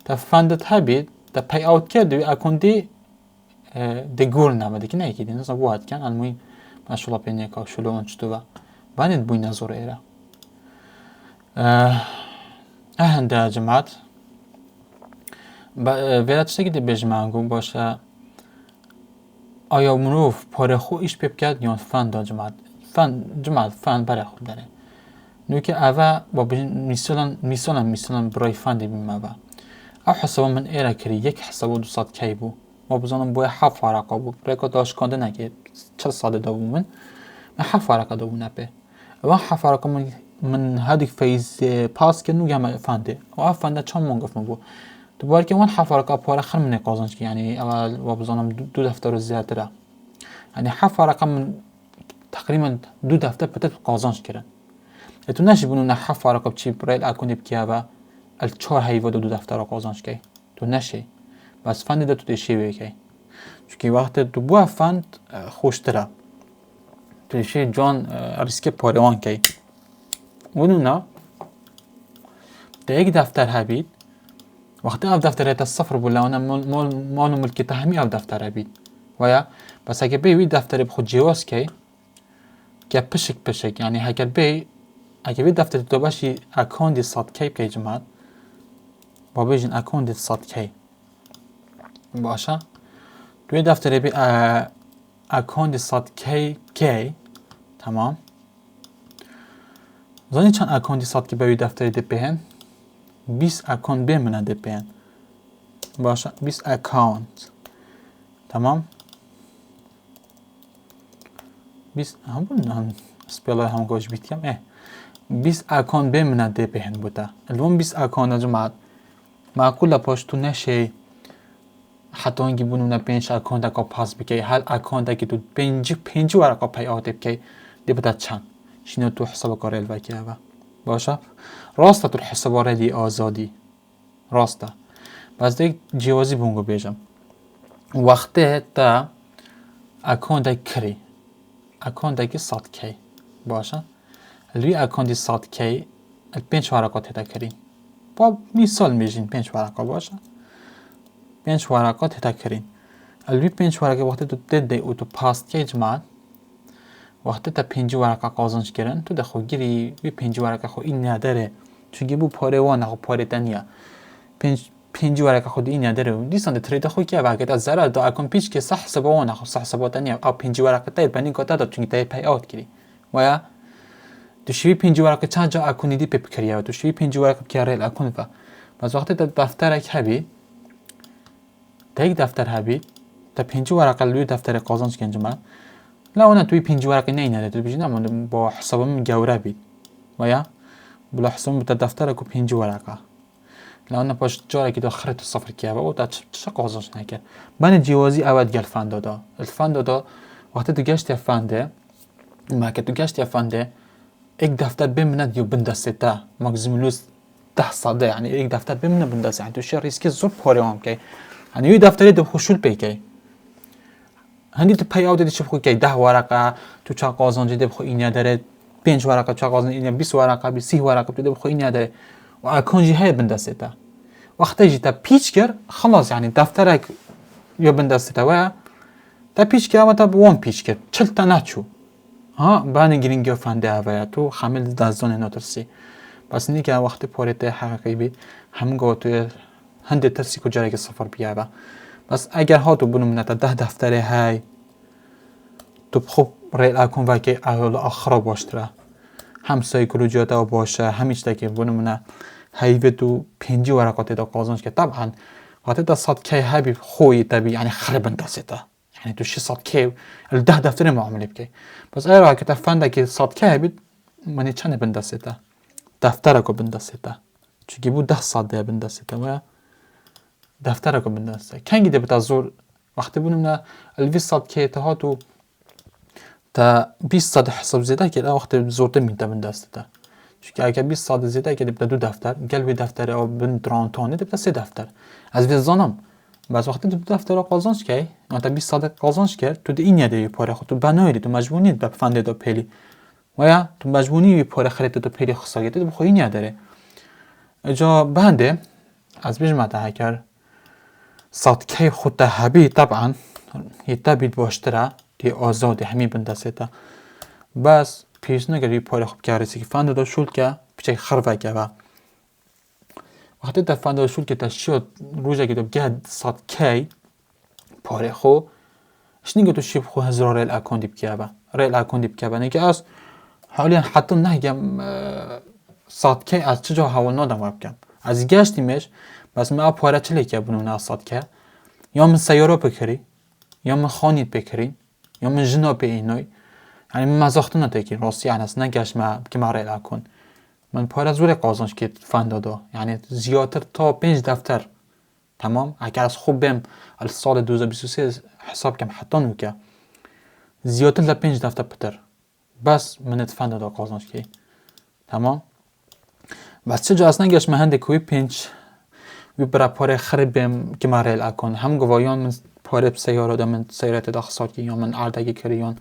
تا فندت هبید تا پی اوت کرد و اکوندی دی گول نمده که نه کدی نزا بواد کن المهم ماشاءالله پینی که شلو انچتو و باید بوی نظر ایره اهنده جماعت ویرات شتاکی دی بجمعنگو باشه آیا مروف پاره خو ایش پیب کرد یا فن دا جماعت فن برای خود داره نوکه اوه با مثلا برای فن دی بیم اوه او حسابا من ایره کری یک حسابا 200 کی بو ما بزنم باید 7 ورقه بو ریکا داشت کنده نگه 40 ساده دا بو من 7 ورقه دا بو نپه اوه 7 ورقه من هدی فیز پاس که نوگه همه فنده اوه فنده چند مانگف من بو دوباره که من 7 ورقه پاره خل من قازانش که یعنی اول و بزنم 2 دفتر رو زیاده را یعنی 7 ورقه من تقریبا 2 دفتر پتت قازانش کردن اتو نشی بونو نه 7 ورقه بچی برای اکونی بکی و ال 4 هیوا 2 دفتر رو قازانش کی تو نشی بس فند ده تو دیشی بکی چون وقت تو بو فند خوشتره تو دیشی جان ریسک پارهوان کی اونو نه ده یک دفتر هبید وقتی اف دفتره تا صفر بوله انا مالو ملکی تهمی اف دفتره بید ویا بس اگه بی وی دفتره بخود جواز کی که پشک یعنی هکر بی اگه بی دفتره تو باشی اکاندی 100 کی بکی جماعت با بیجن اکاندی 100 کی باشه توی دفتره بی اکاندی 100 کی تمام زنی چند اکاندی 100 کی بی دفتره دی بهن 20 اکانت بمونه دی پین باشه 20 اکانت تمام 20 همون سبيلا هم جوش بيتيام بيس اكون بمنا دي بهن بودا الوم بيس اكون يا جماعه معقوله پشتو نشه حتی اینکه بونم 5 اکانت که پاس بکی هر اکانت که تو 5 ورقه پیاده بکی دی بده چند شنو تو حساب کار الوکی اوه باشه راسته تو حساب ردی آزادی راسته بس دیگه جوازی بونگو بیجم وقتی تا اکانت کری اکانت که 100 کی باشه لوی اکانت 100 کی 5 ورقه تدا کری با مثال میجین 5 ورقه باشه 5 ورقه تدا کرین الوی 5 ورقه وقتی تو تدی او تو پاس کی جماعت وقتی تا 5 ورقه قازنش کردن تو دخو گیری وی 5 ورقه خو این نداره چونکه بو پاره وانه خو پاره دنیا 5 ورقه خود این نداره دیسان ترید خو کی واقعیت از زرا دا اکن پیچ که صح حساب وانه خو صح حساب دنیا او 5 ورقه تای بنی گتا دا چونکه تای پی اوت کری ویا تو شوی 5 ورقه چند جا اکونی دی پپ کریه تو شوی 5 ورقه کیاره اکون و باز وقتی تا دفترک هبی تا یک دفتر هبی تا 5 ورقه لوی دفتر قازنش کن جماعت لا انا توی 5 ورقه نه اینه تو بجی نمون با حسابم گوره بید ویا بلا حسابم تا دفتر کو 5 ورقه لا انا باش جاری که داخل تو صفر کیه و تا چه قازنش نکرد من جوازی اول گل فند دادا الفند دادا وقتی تو گشت فنده ما که تو گشت فنده یک دفتر بمند یو بندسته ماکسیموس 10 ساده یعنی یک دفتر بمونه بندسته یعنی تو شی ریسک زور پاره هم که یعنی یه دفتری دو خوشول پیکی هندی تو پیاده دیدی چه بخو که 10 ورقه تو چه قازنجی دی بخو این نداره 5 ورقه چه قازن این 20 ورقه 30 ورقه تو دی بخو این نداره و اکانجی های بندسته تا وقتی جیتا پیچ کرد خلاص یعنی دفترک یا بندسته تا و تا پیچ کرد و تا وان پیچ کرد 40 تا نچو ها بانی گرینگی فنده اوه تو خامل دزدان ناترسی بس اینی که وقتی پارت حقیقی بی هم گو تو هنده ترسی کجایی که سفر بیابه بس اگر ها تو بونم نتا 10 دفتره های تو خوب ریل اکن و که اول آخرا باشتره هم سایکولوژیات او باشه همیش تا که بونم نه هیوه تو 5 ورقات دا قازنش که طبعا وقتی تا 100 کی هبی خوی تبی یعنی خربن دسته یعنی تو 600 کی 10 دفتر معامله بکی بس اگر که تفنده که 100 کی هبی منی چند بندسته دفتر کو بندسته چون بود 10 ساده بندسته و دفتر کو بندسته کنگی ده بتا زور وقتی بونم نه الوی 100 کی تا تو تا 20 ساده حساب زده که وقتی زورته میده بندسته چون اگه 20 ساده زده که ده دو دفتر قلبی دفتر او بن درانتونه ده 3 دفتر از وی زانم بس وقتی دو دفتر قازنش کی تا 20 ساده قازنش کرد تو ده این یده پاره خود تو بنایری تو مجبوری به فنده دو پلی و یا تو مجبوری پاره خرید تو پلی خساگیت تو بخوی نداره اجا بنده از بیش مته هکر صد کی خود هبی طبعا یتبید باشتره دی آزادی همی بندسته بس پیش نگری پاره خوب کردی که فنده دو شول که پیچه خرفه که و وقتی تا فنده دو شول که تا شد روزه که تو گهد صد کی پاره خو شنیگه تو شیب خو هزار ریل اکاندی بکیه با ریل اکاندی بکیه با نگه از حالا حتی نگم صد کی از چجا حوال نادم بکم از گشتیمش بس من پاره چلی که بنونه از صد کی یا من سیاره بکری یا من خانیت بکرین یا من جنا به اینای یعنی من مزاخته نتاکی راستی یعنی از نگشت ما که ما ریل اکن من پاره زور قازنش که فند داده یعنی زیادتر تا 5 دفتر تمام اگر از خوب بیم سال 2023 حساب کم حتی نوکه زیادتر تا 5 دفتر پتر بس من فند داده قازنش که تمام بس چه جا اصلا گشت من هنده کوی 5 وی برای پاره خرید بیم که ما ریل اکن هم گوایان من پاره سیاره دا من سیارت دا خساد که یا من اردگی کری یا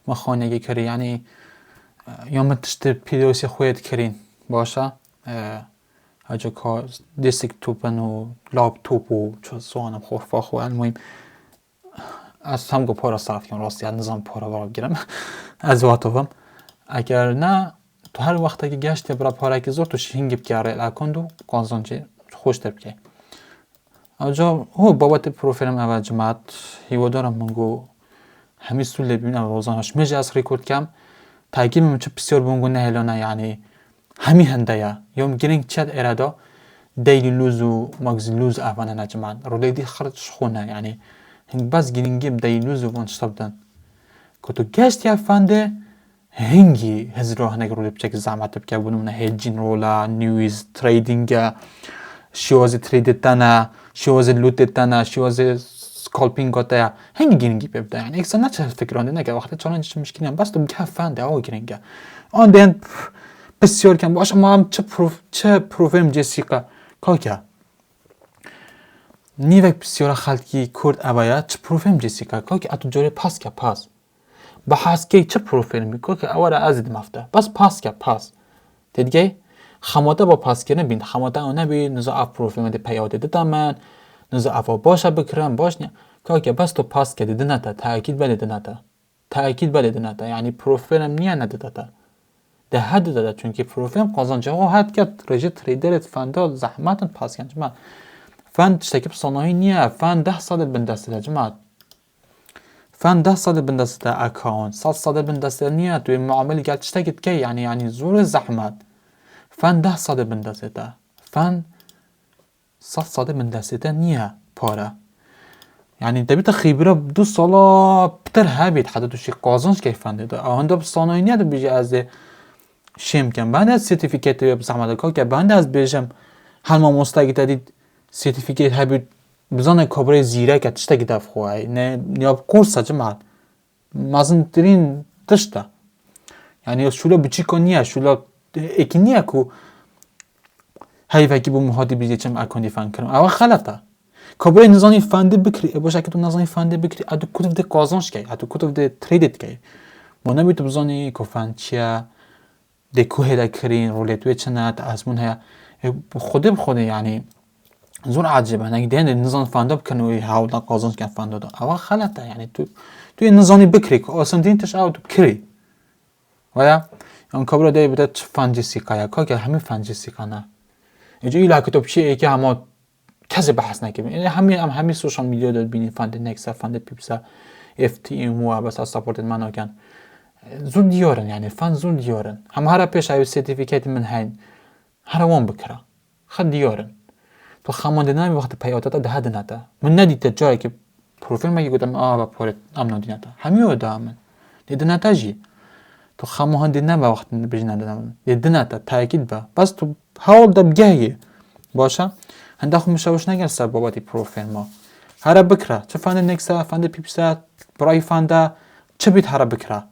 من خانگی کری یعنی یا من تشت پیدوسی خویت کرین باشه اجا که دیسک توپن و لاب توپ و چه سوانم خوفا خو المهم از هم گو پارا صرف کنم راستی از نظام پارا براب گیرم از واتوفم اگر نه تو هر وقت که گشت برای پاره که زور تو شینگی بکره اکند و قازنچه خوش تر بکی اجا هو بابت پروفیلم اول جماعت هیو دارم منگو همی سوله ببینم روزانش میشه از ریکورد کم تاگیم من چه بسیار بونگو نهلانه یعنی همی هنده یا گرینگ چد ارادا دیلی لوز و مگزی لوز اوانه نجمعن رولی دی خرجش خونه یعنی هنگ بس گرینگیم دیلی لوز و وانشتاب دن که تو گشت یا فنده هنگی هزار هنگ رولی بچه که زحمت بکه بونمونه هیجین رولا نیویز تریدینگ شیوازی ترید تنه شیوازی لوت تنه شیوازی سکالپینگ کته هنگی گرینگی ببده یعنی اکسا نه چه فکرانده نگه وقتی چالنجش مشکلی هم بس تو بگه فنده آه گرینگه آن دین بسیار کم باشه ما هم چه پروفیم جسیقه که نیوک بسیار خلقی کرد اوایه چه پروفیم جسیقه که اتو جوری پاس که پاس با حاسکی چه پروفیل که اواره ازید مفته بس پاس که پاس دیگه خماده با پاس کردن بین خماده اون نبی نزا اف پروفیل مده پیاده دادم من نزا افا باشه بکرم باش نه که بس تو پاس کردی دنتا تاکید بده نتا تاکید بده نتا یعنی پروفیلم نیا نداده ده حد داده چون که پروفیل قازنجه ها حد کرد رژه تریدرت فندا زحمت پاس کن جماعت فن تشتکب صناعی نیه فن 10 سال بندسته جماعت فن 10 سال بندسته اکاون 100 سال بندسته نیه توی معامله گل تشتکت کی یعنی زور زحمت فن 10 سال بندسته فن 100 سال بندسته نیه پاره یعنی دبیت خبره 2 سال بتر هبید حتی توشی قازنش کی فن ده آهنده صناعی نیه بیجی از شیم کن بعد از سرتیفیکت یا زحمت که بعد از بیشم هر ما مستقی دادید سرتیفیکت هبید بزنه کابره زیره که تشته که دف خواه نه یا کورس جماعت مازن ترین تشته یعنی شولا بچی کنیه شولا اکی نیه که هیوه که با مهادی بیزی چم اکانی فن کرم اول خلطه کابره نزانی فنده بکری باشه که تو نزانی فنده بکری ادو کتب ده قازنش که ادو کتب ده تریدت که ما نبید بزنی که فن چیه ده کوه ده کرین رولیتوی چنه ازمون هیا خوده بخوده یعنی زور عجیبه نگه دین نظام فنده بکنه و حالا قازنش کن فنده دا اول خلطه یعنی توی نظامی بکری که آسان دین تش تو کری ویا اون کابره ده بده چه فنجی سیکایه که همین فنجی سیکا نه اینجا ایلا کتاب چیه که همه کسی بحث نکنیم یعنی همین سوشال میدیا داد بینید فنده نکسا فنده پیپسا FTM و بس از ساپورت من آکن زود دیارن یعنی فن زود دیارن هم هر پیش های سرتیفیکت من هین هر وان بکره خد دیارن تو خمانده نمی وقت پیادات ده هد نده من ندیده جایی که پروفیل مگه گفتم با پارت امن ندیده همیو دامن دیده نتاجی تو خمانده نمی وقت بج ندادم دیده نتا تاکید با بس تو حال دب گهیه باشه هنده خو مشاوش نگر سر بابتی پروفیل ما هر بکره چه فنده نکسا فنده پیپسا برای فنده چه بیت هر بکره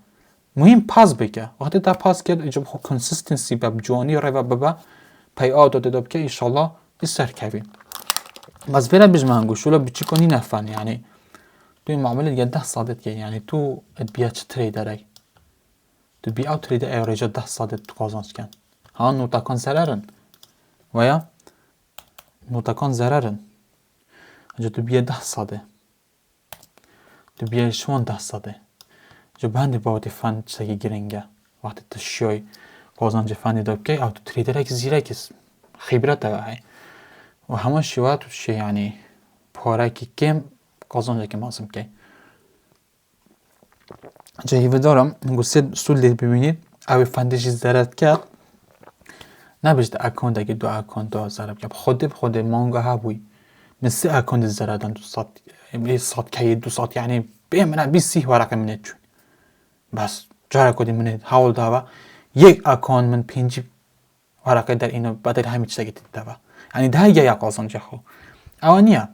مهم پاس بگه وقتی تا پاس کرد ایجاب خو کنسیستنسی بب جوانی رو ببا پیاد داده دب که انشالله سر کوی بس برای بجمعن شولا بچی کنی نفن یعنی توی معامله دیگه 10 سالت که یعنی تو بیا چه تریدره تو بیا تریدر ایوریجا 10 سالت تو قازنش کن ها نوتاکان ضررن ویا نوتاکان ضررن اجا تو بیا 10 ساله تو بیا شوان 10 ساله جو بند باوتی فن چه گرینگه وقتی تشوی قازنج فنی داد که او تو تریدره که زیره که خبرت داره و همه شیوه توشه یعنی پاره که کم قازنجه که مازم که جاییوه دارم گوسته سول دید ببینید اوی فندشی زرد کرد نبشت اکانده که 2 اکانده زرد کرد خود مانگا ها بوی مثل اکانده زردن 2 ساعت 1 ساعت که 2 ساعت یعنی بیمونه 20 ورقه منید چون بس جاره کدی منید حال داوه 1 اکان من 5 ورقه در اینو بدل همین چیزی که داوه یعنی ده یا قازنجه خو اوانیه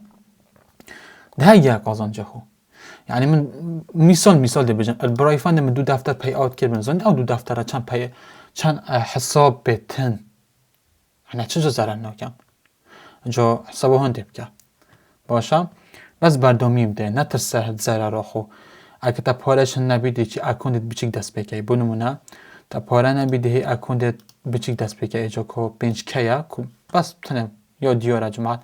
ده یا قازنجه خو یعنی من مثال ده بجم برای فند من 2 دفتر پی آوت کردم زند او 2 دفتر چند حساب بتن یعنی چه زرن نکم جا حسابه هنده بکن باشه بس بردامیم ده نترسه ضرر خو اگه تا پارهش نبیده چی اکاندت بچیک دست بکی بنمونه تا پاره نبیده اکاندت بچیک دست بکی اجا که 5 کیا بس تنه یا دیاره جماعت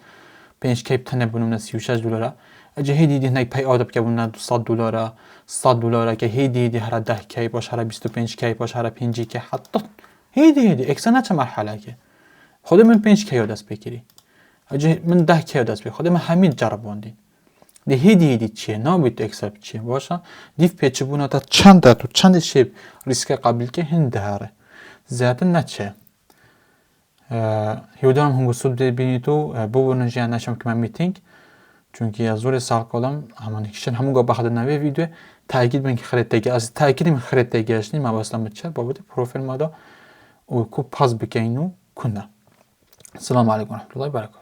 5 کی تنه بنمونه 36 دلاره اجا هی دیدی نک پی آدب که بنمونه 200 دلاره 100 دلاره که هی دیدی هر 10 کی باش هر 25 کی باش هر 5 کی حتی هی دیدی اکسانه چه مرحله که خود من 5 کی دست بگیری اجا من 10 کی دست بگیری خود من همین جرباندین ده هیدی چیه نامید اکسپ چیه باشه دیف پیچ بونا تا چند شب ریسک قبل که هنده هره زیاده نچه هیودارم هنگو سود بینی تو ببرنجی نشم که من میتینگ چونکی زۆر ساڵکۆڵم هەمانیشن هەموو گۆ بەخدناوێ ڤیدیۆ تاکید بن خرێتێکی ئەس تاکیدیم خرێتێگەشتنی مابەستە بچە بابەتی پرۆفیلمادا و کو پاس بکەین و کونا. السلام عليكم ورحمة الله وبركاته.